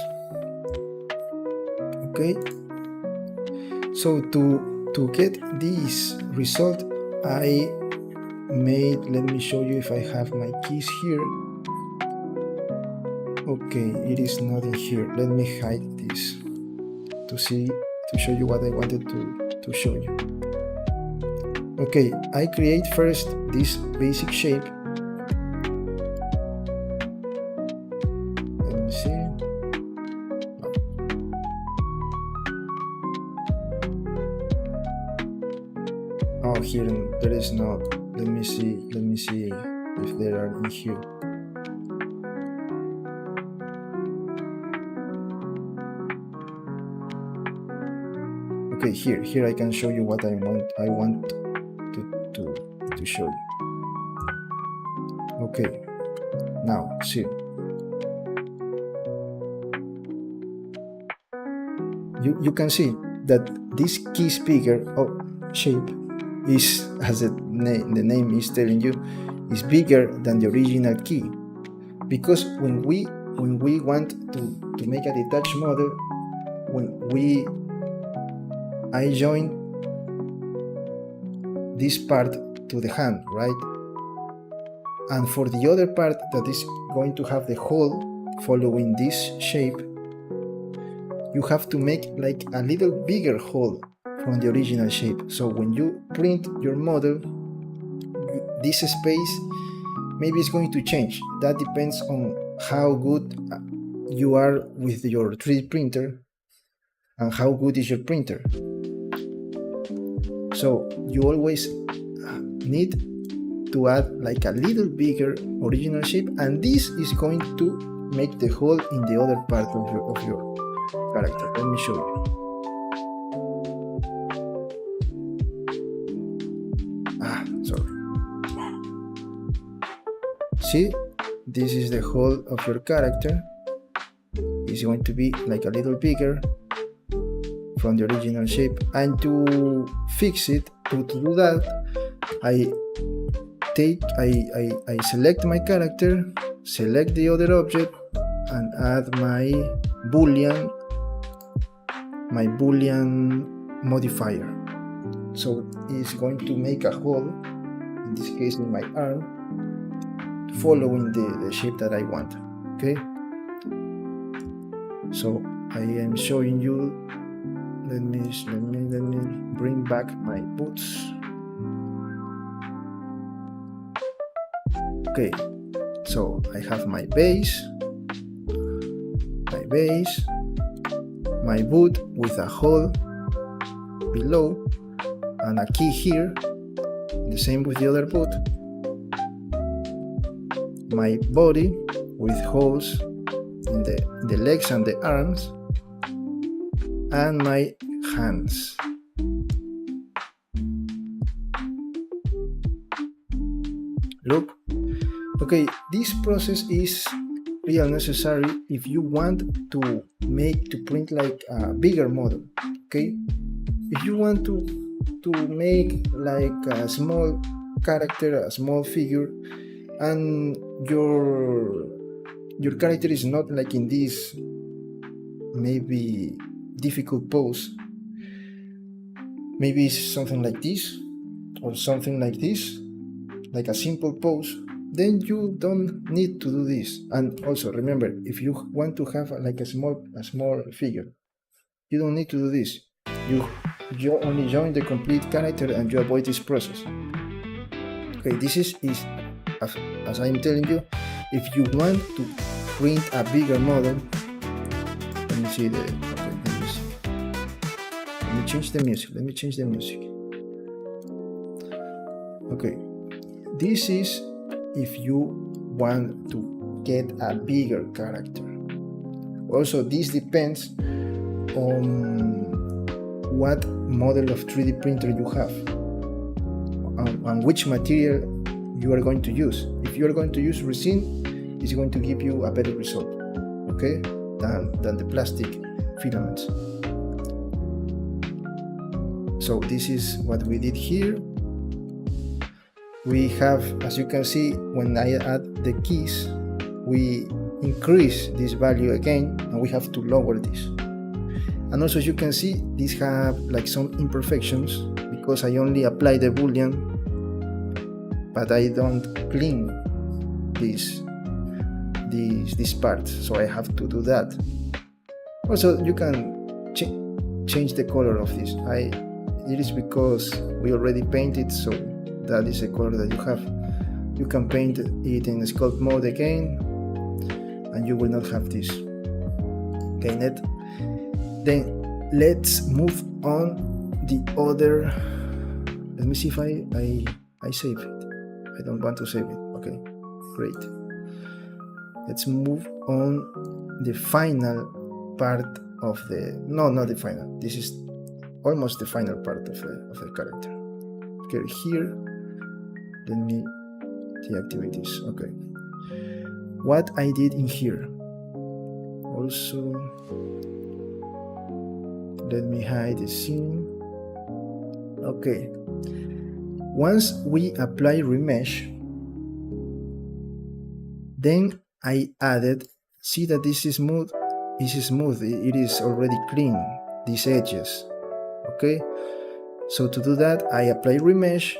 Okay, so to get this result, I made, let me show you if I have my keys here. Okay, it is not in here. Let me hide this to show you what I wanted to show you. Okay, I create first this basic shape. Let me see. Oh, here there is not. Let me see if they are in here. Okay, here I can show you what I want to show you. Okay, now see. You can see that this key speaker shape is, as the name is telling you, is bigger than the original key, because when we want to make a detached model, I join this part to the hand, right? And for the other part that is going to have the hole following this shape, you have to make like a little bigger hole from the original shape. So when you print your model, this space maybe is going to change. That depends on how good you are with your 3D printer and how good is your printer. So you always need to add like a little bigger original shape, and this is going to make the hole in the other part of your character. Let me show you. Sorry. See, this is the hole of your character. It's going to be like a little bigger from the original shape, and to fix it, to do that, I select my character, select the other object, and add my boolean modifier. So it's going to make a hole, in this case in my arm, following the shape that I want. Okay, so I am showing you. Let me bring back my boots. Okay, so I have my base, my boot with a hole below and a key here, the same with the other boot, my body with holes in the legs and the arms, and my hands. Look, okay, this process is real necessary if you want to print like a bigger model. Okay, if you want to make like a small character, a small figure, and your character is not like in this maybe difficult pose, maybe it's something like this or something like this, like a simple pose, then you don't need to do this. And also remember, if you want to have like a small figure, you don't need to do this. You only join the complete character and you avoid this process. Okay, this is as I'm telling you, if you want to print a bigger model. Let me see let me change the music. Okay, this is if you want to get a bigger character. Also, this depends on what model of 3D printer you have and which material you are going to use. If you are going to use resin, it's going to give you a better result, okay, than the plastic filaments. So this is what we did here. We have, as you can see, when I add the keys, we increase this value again, and we have to lower this. And also, as you can see, these have like some imperfections because I only apply the boolean, but I don't clean this part, so I have to do that. Also, you can change the color of this. It is because we already painted, so that is the color that you have. You can paint it in sculpt mode again, and you will not have this. Okay, then let's move on the other. Let me see if I save it. I don't want to save it. Okay, great. Let's move on the final part of the, no, not the final. This is almost the final part of the character. Okay, here, let me deactivate this. Okay. What I did in here. Also, let me hide the scene. Okay. Once we apply remesh, then I added, see that this is smooth. This is smooth. It is already clean, these edges. Okay. So to do that, I apply remesh.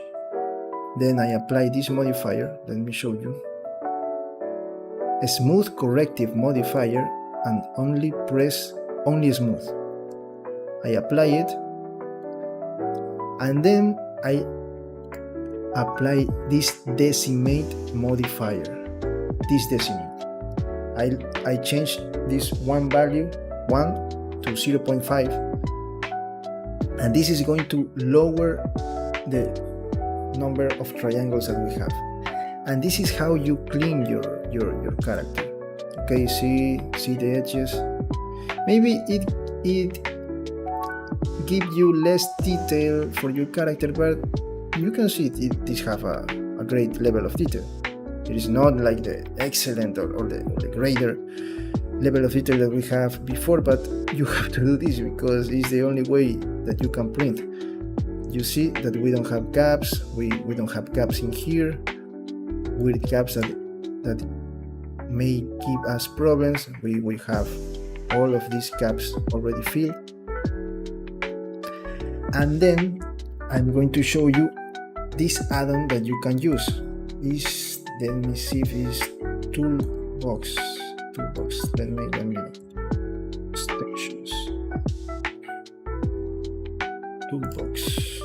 Then I apply this modifier. Let me show you. A smooth corrective modifier, and only press only smooth. I apply it, and then I apply this decimate modifier. This decimate. I change this one value, 1 to 0.5, and this is going to lower the number of triangles that we have. And this is how you clean your character. Okay, see the edges. Maybe it gives you less detail for your character, but you can see it have a great level of detail. It is not like the excellent or the greater level of detail that we have before, but you have to do this because it's the only way that you can print. You see that we don't have gaps. We don't have gaps in here. Weird gaps that may give us problems. We have all of these gaps already filled. And then I'm going to show you this add-on that you can use. Let me see if it's toolbox. Let me stations. Toolbox.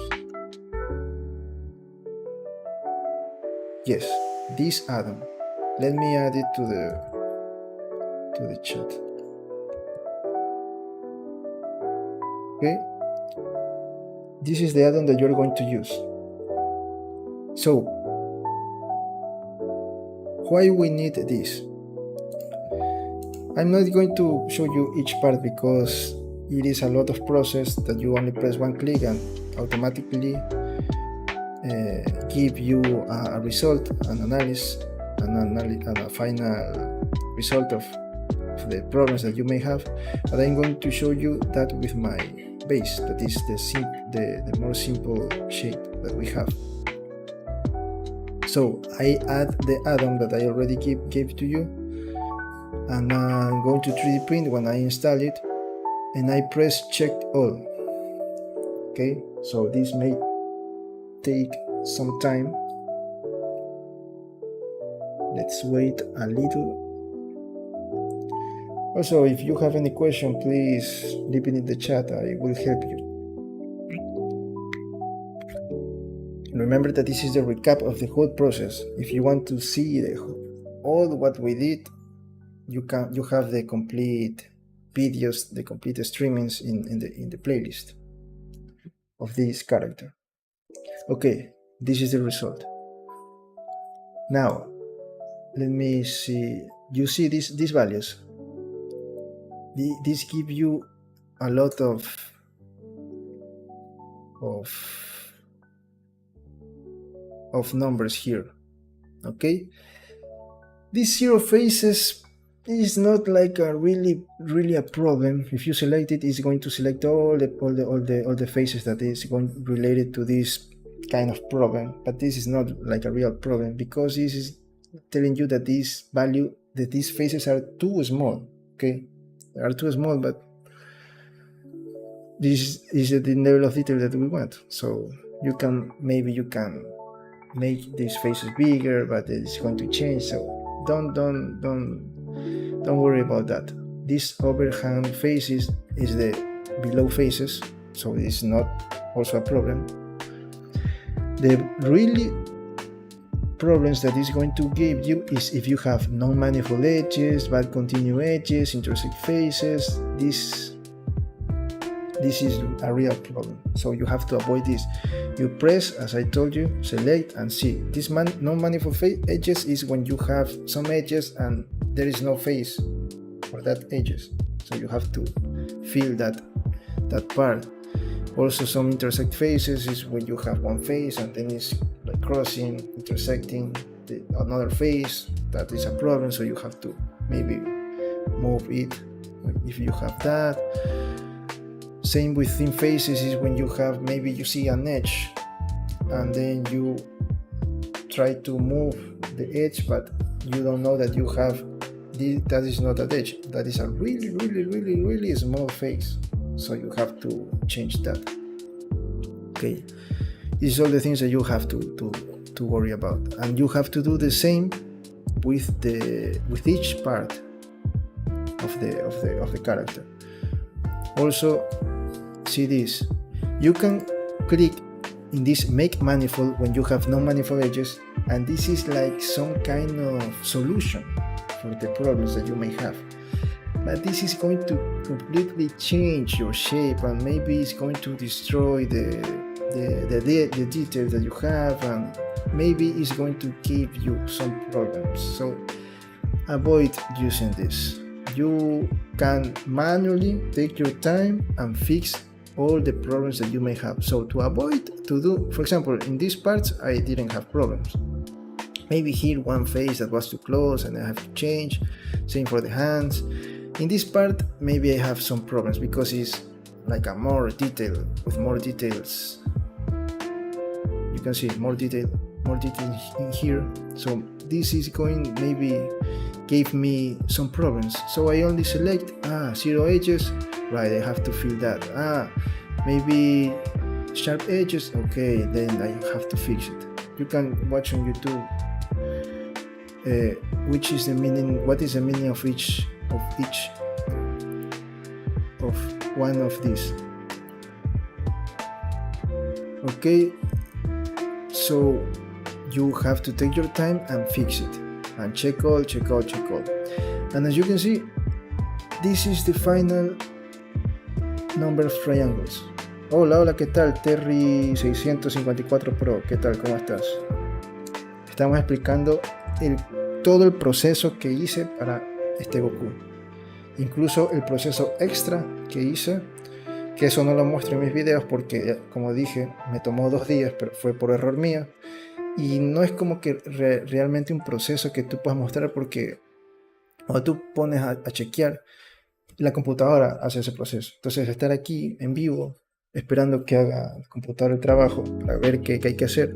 Yes, this add-on. Let me add it to the chat. Okay. This is the add-on that you're going to use. So, why we need this? I'm not going to show you each part because it is a lot of process that you only press one click and automatically give you a result, an analysis, and a final result of the problems that you may have. But I'm going to show you that with my base, that is the more simple shape that we have. So I add the add-on that I already gave to you, and I'm going to 3D print when I install it, and I press check all. Okay, so this may take some time. Let's wait a little. Also, if you have any question, please leave it in the chat. I will help you. Remember that this is the recap of the whole process. If you want to see all what we did, you have the complete videos, the complete streamings in the playlist of this character. Okay, this is the result. Now, let me see, you see these values, these give you a lot of numbers here. Okay, these zero faces is not like a really a problem. If you select it, it's going to select all the faces that is going related to this kind of problem, but this is not like a real problem, because this is telling you that these faces are too small. Okay, they are too small, but this is the level of detail that we want. So you can make these faces bigger, but it's going to change. So don't worry about that. This overhang faces is the below faces, so it's not also a problem. The really problems that is going to give you is if you have non-manifold edges, bad continue edges, intersect faces. This is a real problem, so you have to avoid this. You press, as I told you, select and see. This non-manifold edges is when you have some edges and there is no face for that edges, so you have to fill that part. Also, some intersect faces is when you have one face and then it's like crossing, intersecting another face. That is a problem, so you have to maybe move it if you have that. Same with thin faces is when you have, maybe you see an edge and then you try to move the edge, but you don't know that you have that is not an edge, that is a really small face, so you have to change that. Okay, these are all the things that you have to worry about, and you have to do the same with each part of the character. Also, see this, you can click in this make manifold when you have no manifold edges, and this is like some kind of solution for the problems that you may have. But this is going to completely change your shape, and maybe it's going to destroy the details that you have, and maybe it's going to give you some problems. So avoid using this. You can manually take your time and fix all the problems that you may have. So to avoid to do, for example, in these parts I didn't have problems. Maybe here one face that was too close and I have to change. Same for the hands. In this part maybe I have some problems because it's like a more detail with more details. You can see more detail in here. So this is going maybe gave me some problems. So I only select zero edges, right? I have to fill that. Maybe sharp edges, okay, then I have to fix it. You can watch on YouTube which is the meaning, what is the meaning of each of one of these. Okay, so you have to take your time and fix it and check all. And as you can see, this is the final number of triangles. Hola, ¿qué tal? Terry 654 Pro, ¿qué tal? ¿Cómo estás? Estamos explicando todo el proceso que hice para este Goku, incluso el proceso extra que hice, que eso no lo muestro en mis videos porque, como dije, me tomó 2 días, pero fue por error mío, y no es como que realmente un proceso que tú puedas mostrar, porque cuando tú pones a chequear, la computadora hace ese proceso. Entonces estar aquí en vivo esperando que haga el computador el trabajo para ver qué hay que hacer,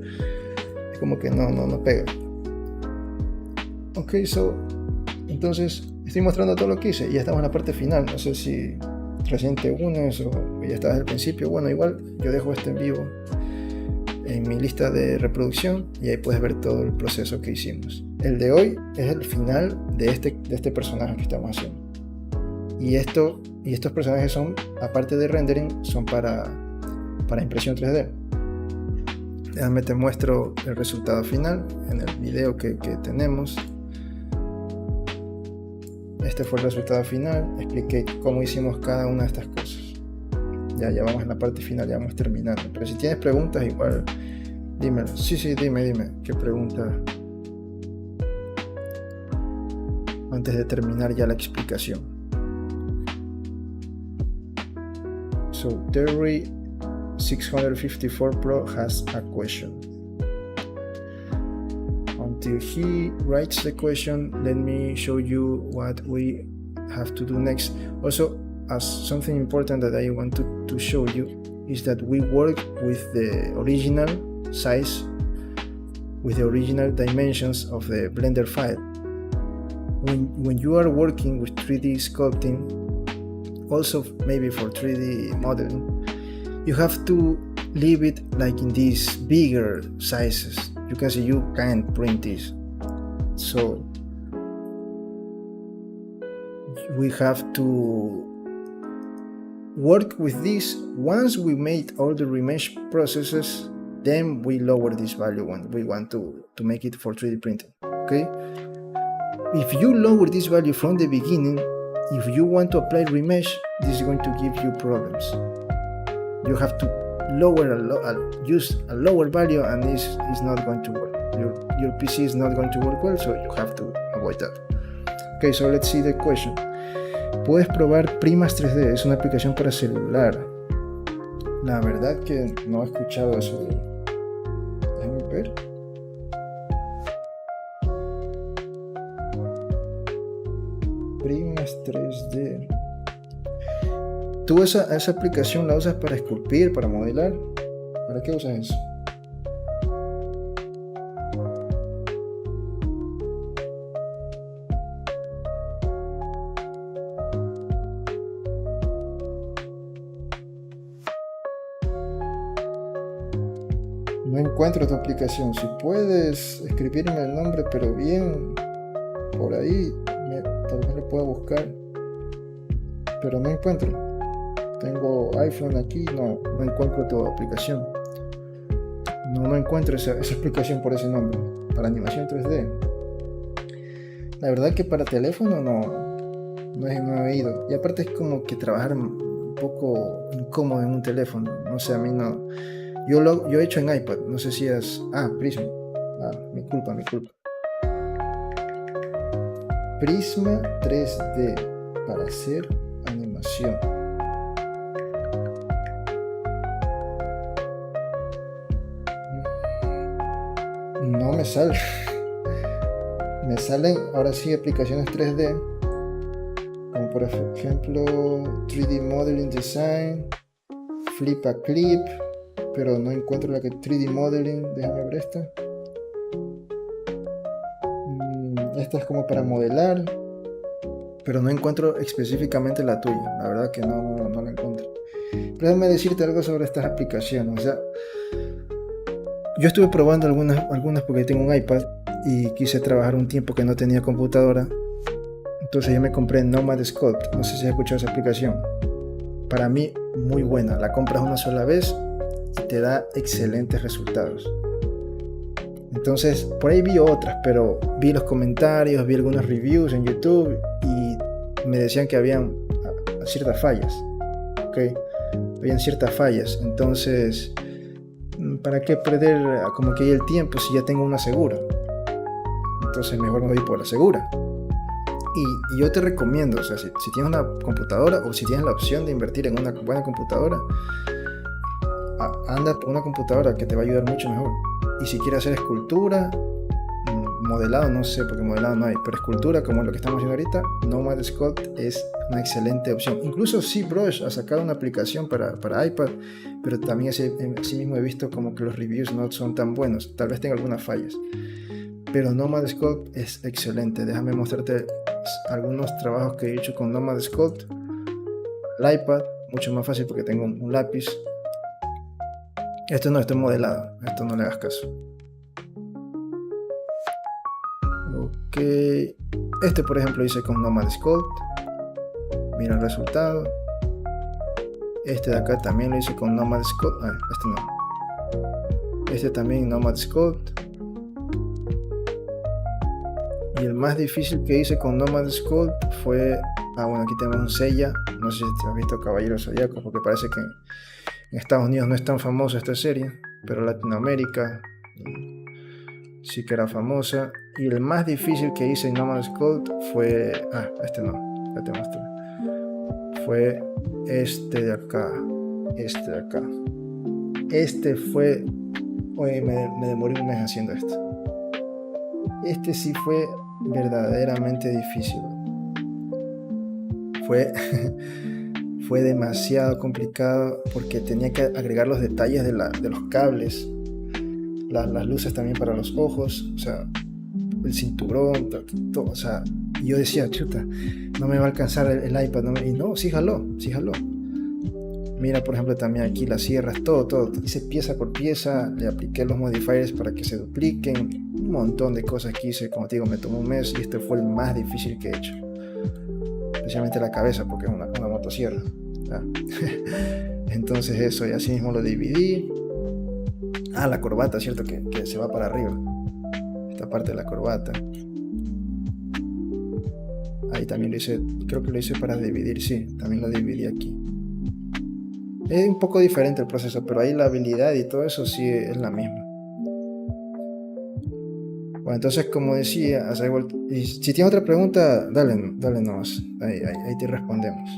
es como que no pega. Ok, entonces estoy mostrando todo lo que hice y ya estamos en la parte final. No sé si recién te unes o ya estás desde el principio. Bueno, igual yo dejo esto en vivo en mi lista de reproducción y ahí puedes ver todo el proceso que hicimos. El de hoy es el final de este personaje que estamos haciendo. Y estos personajes son, aparte de rendering, son para impresión 3D. Déjame te muestro el resultado final en el video que tenemos. Este fue el resultado final. Expliqué cómo hicimos cada una de estas cosas. Ya vamos en la parte final, ya vamos terminando. Pero si tienes preguntas, igual dímelo. Sí, dime. ¿Qué pregunta antes de terminar ya la explicación. So Terry 654 Pro has a question. Until he writes the question, let me show you what we have to do next. Also, as something important that I want to show you is that we work with the original size, with the original dimensions of the Blender file. When you are working with 3D sculpting, also maybe for 3D modeling, you have to leave it like in these bigger sizes. You can see you can't print this, so we have to work with this. Once we made all the remesh processes, then we lower this value when we want to make it for 3D printing. Okay, if you lower this value from the beginning, if you want to apply remesh, this is going to give you problems. You have to lower use a lower value, and this is not going to work. Your PC is not going to work well, so you have to avoid that. Okay, so let's see the question. Puedes probar Primas 3D, es una aplicación para celular. La verdad que no he escuchado eso. Déjame ver. Primas 3D. ¿Tú esa aplicación la usas para esculpir, para modelar? ¿Para qué usas eso? No encuentro tu aplicación. Si puedes escribirme el nombre, pero bien por ahí, tal vez lo pueda buscar, pero no encuentro. Tengo iPhone aquí, no encuentro tu aplicación. No encuentro esa aplicación por ese nombre, para animación 3D. La verdad que para teléfono no he ido. Y aparte es como que trabajar un poco incómodo en un teléfono. No sé, a mí no. Yo he hecho en iPad, no sé si es... Prisma. Mi culpa. Prisma 3D para hacer animación. No me sale. Me salen ahora sí aplicaciones 3D, como por ejemplo 3D Modeling Design, Flip a Clip, pero no encuentro la que 3D Modeling. Déjame ver esta. Esta es como para modelar, pero no encuentro específicamente la tuya. La verdad que no la encuentro. Pero déjame decirte algo sobre estas aplicaciones. O sea, yo estuve probando algunas porque tengo un iPad y quise trabajar un tiempo que no tenía computadora. Entonces yo me compré Nomad Sculpt. No sé si has escuchado esa aplicación. Para mí, muy buena. La compras una sola vez y te da excelentes resultados. Entonces, por ahí vi otras, pero vi los comentarios, vi algunos reviews en YouTube y me decían que habían ciertas fallas. ¿Okay? Habían ciertas fallas. Entonces, ¿para qué perder como que el tiempo si ya tengo una segura? Entonces mejor me voy por la segura. Y yo te recomiendo, o sea, si tienes una computadora o si tienes la opción de invertir en una buena computadora, anda por una computadora que te va a ayudar mucho mejor. Y si quieres hacer escultura, modelado, no sé, porque modelado no hay, pero escultura como lo que estamos haciendo ahorita, Nomad Sculpt es una excelente opción. Incluso ZBrush ha sacado una aplicación para iPad, pero también así mismo he visto como que los reviews no son tan buenos, tal vez tenga algunas fallas, pero Nomad Sculpt es excelente. Déjame mostrarte algunos trabajos que he hecho con Nomad Sculpt. El iPad, mucho más fácil porque tengo un lápiz. Esto es modelado, esto no le hagas caso. Ok, este por ejemplo hice con Nomad Sculpt. Mira el resultado. Este de acá también lo hice con Nomad Sculpt. Este no. Este también Nomad Sculpt. Y el más difícil que hice con Nomad Sculpt fue... bueno, aquí tenemos un Seiya. No sé si te has visto Caballeros Zodíacos, porque parece que en Estados Unidos no es tan famosa esta serie, pero Latinoamérica sí que era famosa. Y el más difícil que hice en Normal Sculpt fue... este no, ya te mostré. Fue este de acá. Este de acá. Este fue... Oye, me demoré un mes haciendo esto. Este sí fue verdaderamente difícil. Fue... fue demasiado complicado porque tenía que agregar los detalles de los cables, las luces también para los ojos, o sea, el cinturón, todo, o sea, yo decía, chuta, no me va a alcanzar el iPad, y no, sí jaló. Mira, por ejemplo, también aquí las sierras, todo, hice pieza por pieza, le apliqué los modifiers para que se dupliquen, un montón de cosas que hice, como te digo, me tomó un mes y este fue el más difícil que he hecho. Especialmente la cabeza, porque es una motosierra. Entonces eso, y así mismo lo dividí. La corbata, cierto, que se va para arriba, esta parte de la corbata. Ahí también lo hice, creo que lo hice para dividir, sí, también lo dividí aquí. Es un poco diferente el proceso, pero ahí la habilidad y todo eso sí es la misma. Bueno, entonces como decía, y si tienes otra pregunta, dale nomás, ahí te respondemos.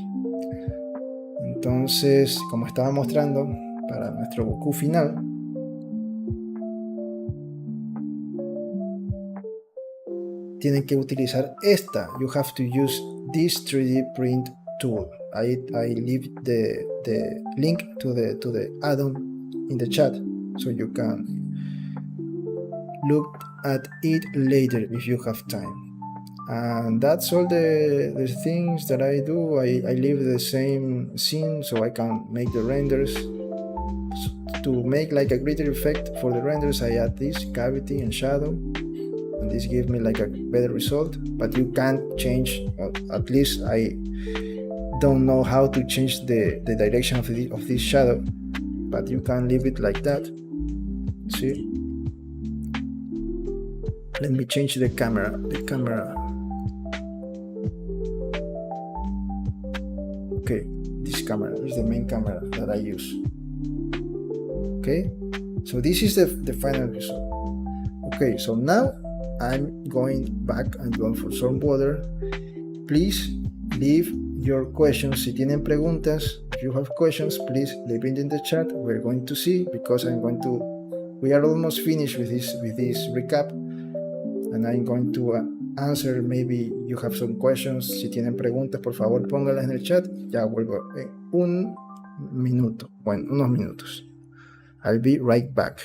Entonces, como estaba mostrando, para nuestro Goku final, tienen que utilizar esta. You have to use this 3D print tool. I leave the link to the add-on in the chat, so you can look at it later if you have time. And that's all the things that I do. I leave the same scene so I can make the renders. To make like a greater effect for the renders, I add this cavity and shadow, and this gives me like a better result. But you can't change, at least I don't know how to change the direction of this shadow, but you can leave it like that. See, let me change the camera. Okay, this camera is the main camera that I use. Okay, so this is the final result. Okay, so now I'm going back and going for some water. Please leave your questions. Si tienen preguntas, if you have questions, please leave it in the chat. We're going to see, because we are almost finished with this recap, and I'm going to answer. Maybe you have some questions. Si tienen preguntas, por favor pónganlas en el chat. Ya vuelvo en unos minutos. I'll be right back.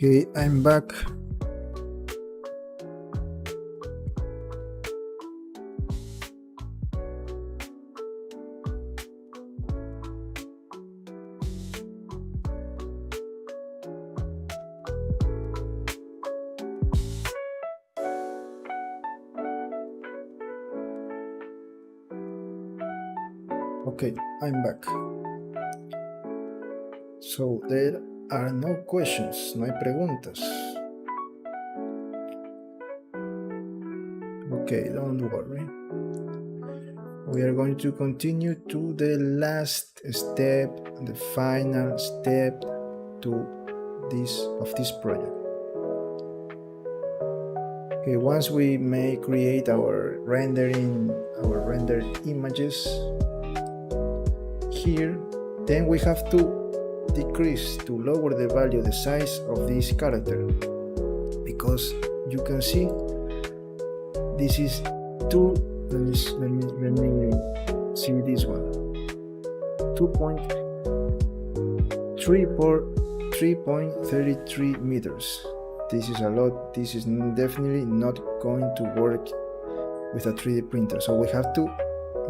Okay, I'm back. Okay, I'm back. So there are no questions, no hay preguntas. Okay, don't worry. We are going to continue to the last step, the final step to this project. Okay, once we may create our rendered images here, then we have to lower the value, the size of this character, because you can see this is too. Let me see this one. 2.3 por 3.33 meters. This is a lot. This is definitely not going to work with a 3D printer. So we have to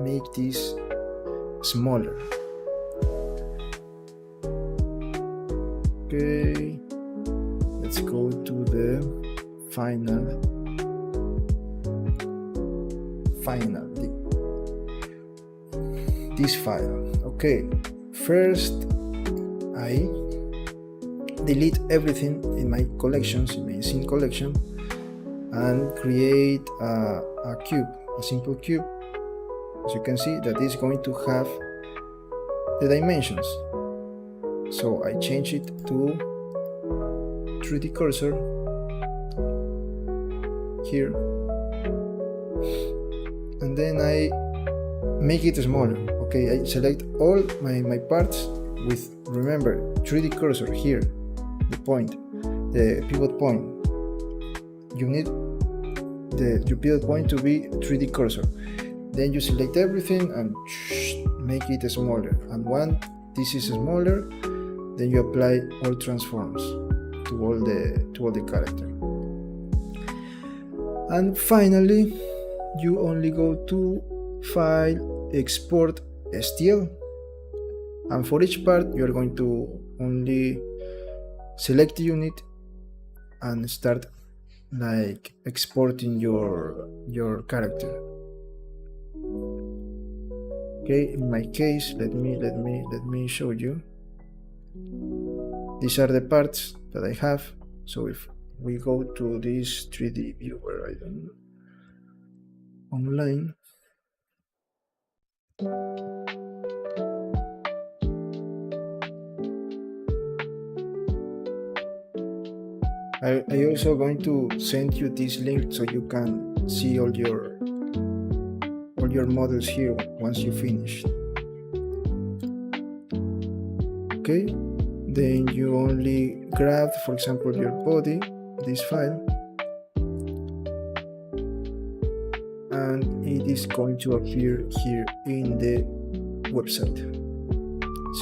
make this smaller. Okay, let's go to the final this file. Okay, first I delete everything in my collections, in my scene collection, and create a cube, a simple cube. As you can see, that is going to have the dimensions. So I change it to 3D cursor here, and then I make it smaller. Okay, I select all my parts with, remember, 3D cursor here, the point, the pivot point. You need your pivot point to be 3D cursor. Then you select everything and make it smaller. And when this is smaller, then you apply all transforms to all the character. And finally, you only go to File, Export, STL. And for each part, you are going to only select the unit and start like exporting your character. Okay, in my case, let me show you. These are the parts that I have. So if we go to this 3D viewer, I don't know, online, I also going to send you this link so you can see all your models here once you finish. Okay, then you only grab, for example, your body, this file, and it is going to appear here in the website.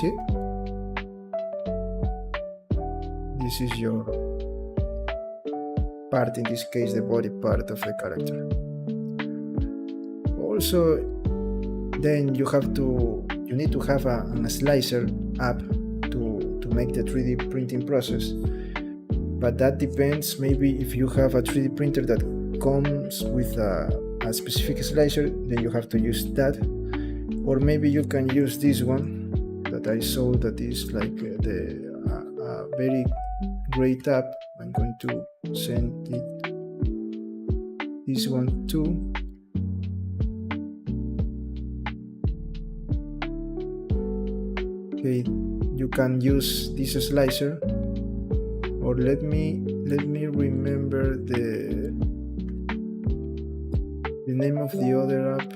See? This is your part, in this case the body part of the character. Also, then you need to have a slicer app to make the 3D printing process, but that depends. Maybe if you have a 3D printer that comes with a specific slicer, then you have to use that, or maybe you can use this one that I saw that is like a very great app. I'm going to send it this one too. Okay, you can use this slicer, or let me remember the name of the other app.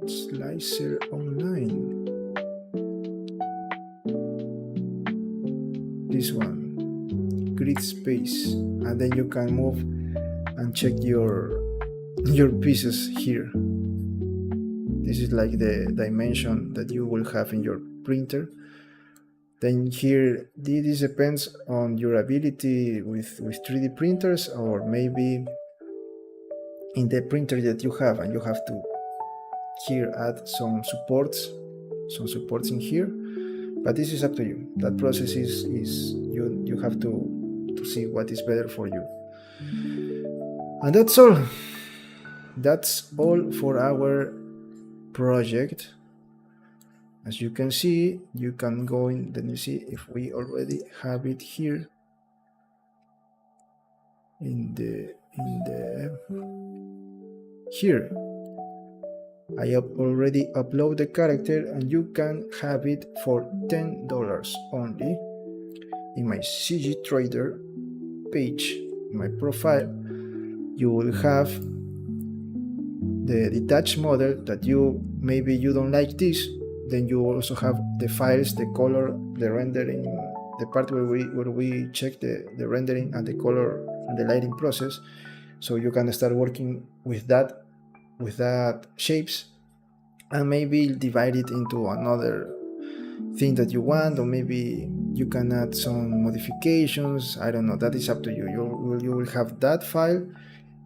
Slicer Online. This one, grid space, and then you can move and check your pieces here. This is like the dimension that you will have in your printer. Then here, this depends on your ability with 3D printers, or maybe in the printer that you have, and you have to here add some supports in here. But this is up to you. That process is you have to see what is better for you. And that's all. That's all for our project. As you can see, you can go in. Let me see if we already have it here here. I already upload the character, and you can have it for $10 only in my CG Trader page. In my profile, you will have the detached model that maybe you don't like this. Then you also have the files, the color, the rendering, the part where we check the rendering and the color and the lighting process. So you can start working with that shapes, and maybe divide it into another thing that you want, or maybe you can add some modifications. I don't know, that is up to you. You will have that file,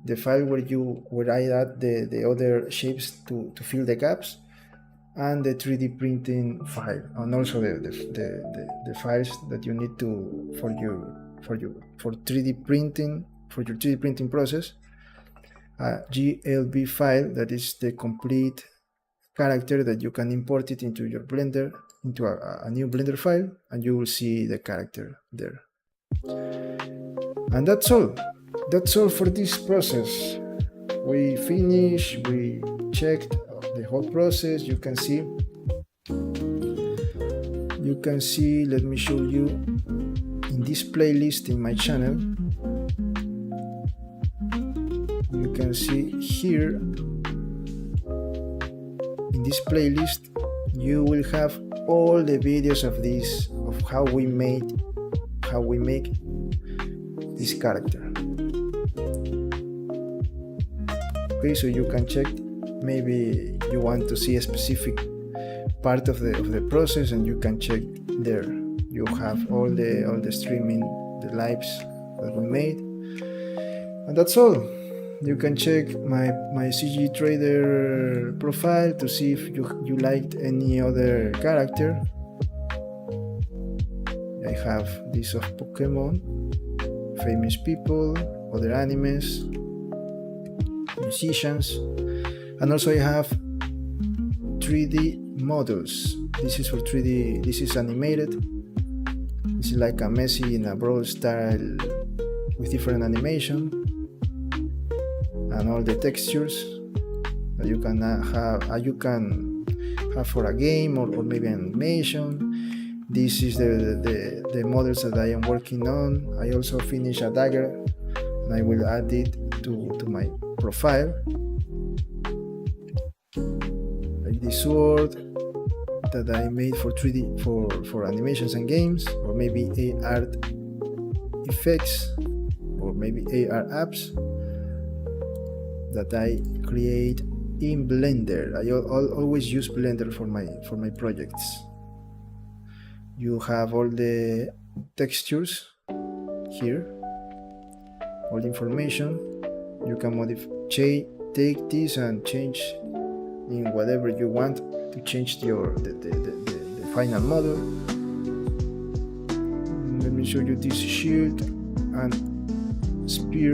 the file where I add the other shapes to fill the gaps, and the 3D printing file, and also the files that you need to for 3D printing, for your 3D printing process. A GLB file, that is the complete character that you can import it into your Blender, into a new Blender file, and you will see the character there. And that's all for this process. We finished, we checked the whole process. You can see, let me show you in this playlist in my channel. You can see here in this playlist, you will have all the videos of how we make this character. Okay, so you can check. Maybe you want to see a specific part of the process, and you can check there. You have all the streaming, the lives that we made, and that's all. You can check my CG Trader profile to see if you liked any other character. I have this of Pokemon, famous people, other animes, musicians, and also I have 3D models. This is for 3D. This is animated. This is like a Messi in a Brawl style with different animation, and all the textures that you can have for a game, or maybe animation. This is the models that I am working on. I also finished a dagger, and I will add it to my profile, like this sword that I made for 3D for animations and games, or maybe AR effects, or maybe AR apps that I create in Blender. I always use Blender for my projects. You have all the textures here, all the information. You can take this and change in whatever you want to change the final model. Let me show you this shield and spear,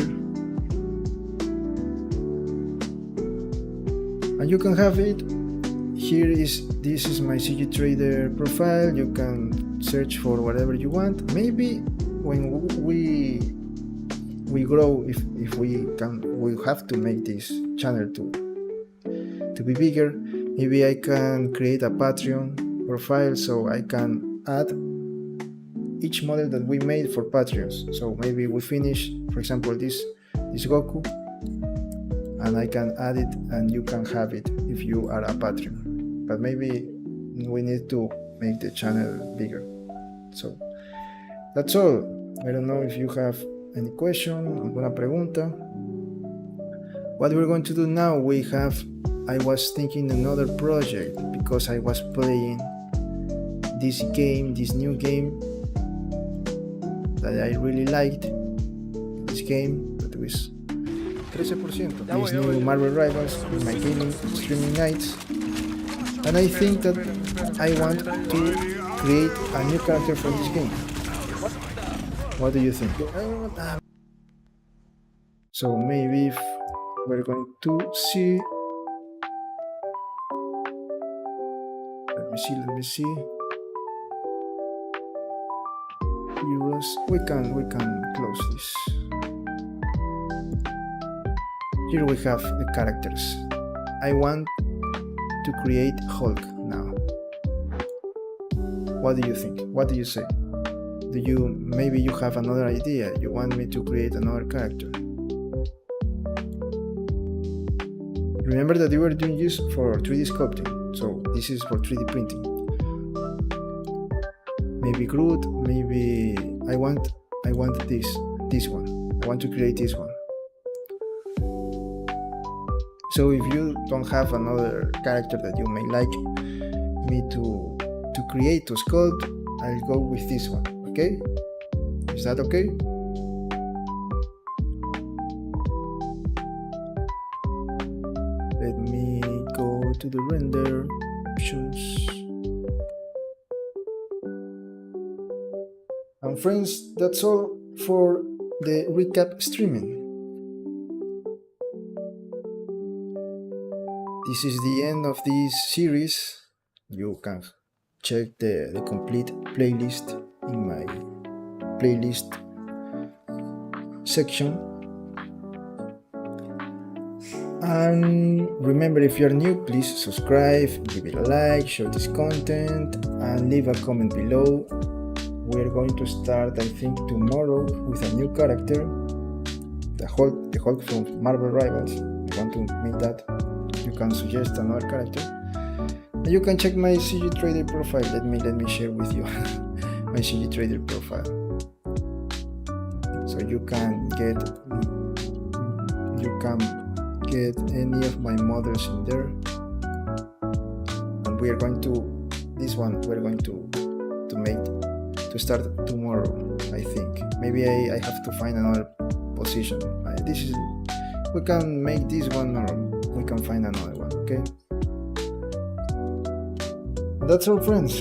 and you can have it. This is my CG Trader profile. You can search for whatever you want. Maybe when we grow, if we have to make this channel to be bigger, maybe I can create a Patreon profile, so I can add each model that we made for Patreons. So maybe we finish, for example, this Goku, and I can add it, and you can have it if you are a Patreon. But maybe we need to make the channel bigger. So that's all. I don't know if you have any question, alguna pregunta. What we're going to do now, I was thinking another project, because I was playing this new game that I really liked. This game that was 13%. These new Marvel Rivals in my gaming streaming nights. And I think that I want to create a new character for this game. What do you think? So maybe if we're going to see. Let me see. Heroes. We can close this. Here we have the characters. I want to create Hulk now. What do you think? What do you say? Maybe you have another idea? You want me to create another character? Remember that you were doing this for 3D sculpting, so this is for 3D printing. Maybe Groot, maybe I want this one. I want to create this one. So if you don't have another character that you may like me to create, to sculpt, I'll go with this one, okay? Is that okay? Let me go to the render options. And friends, that's all for the recap streaming. This is the end of this series. You can check the complete playlist in my playlist section. And remember, if you're new, please subscribe, give it a like, share this content, and leave a comment below. We're going to start, I think, tomorrow with a new character, the Hulk from Marvel Rivals. If you want to meet that, you can suggest another character. And you can check my CG Trader profile. Let me share with you my CG Trader profile, so you can get any of my models in there. And we're going to start tomorrow. I think maybe I have to find another position. We can make this one, or we can find another one. Okay, that's all, friends.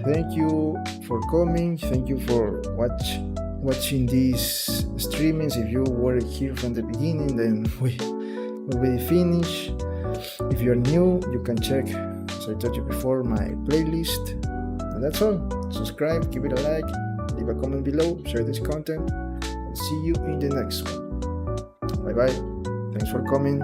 Thank you for coming. Thank you for watching these streamings. If you were here from the beginning, then we already finished. If you're new, you can check, as I told you before, my playlist. And that's all. Subscribe, give it a like, leave a comment below, share this content. I'll see you in the next one. Bye bye. Thanks for coming.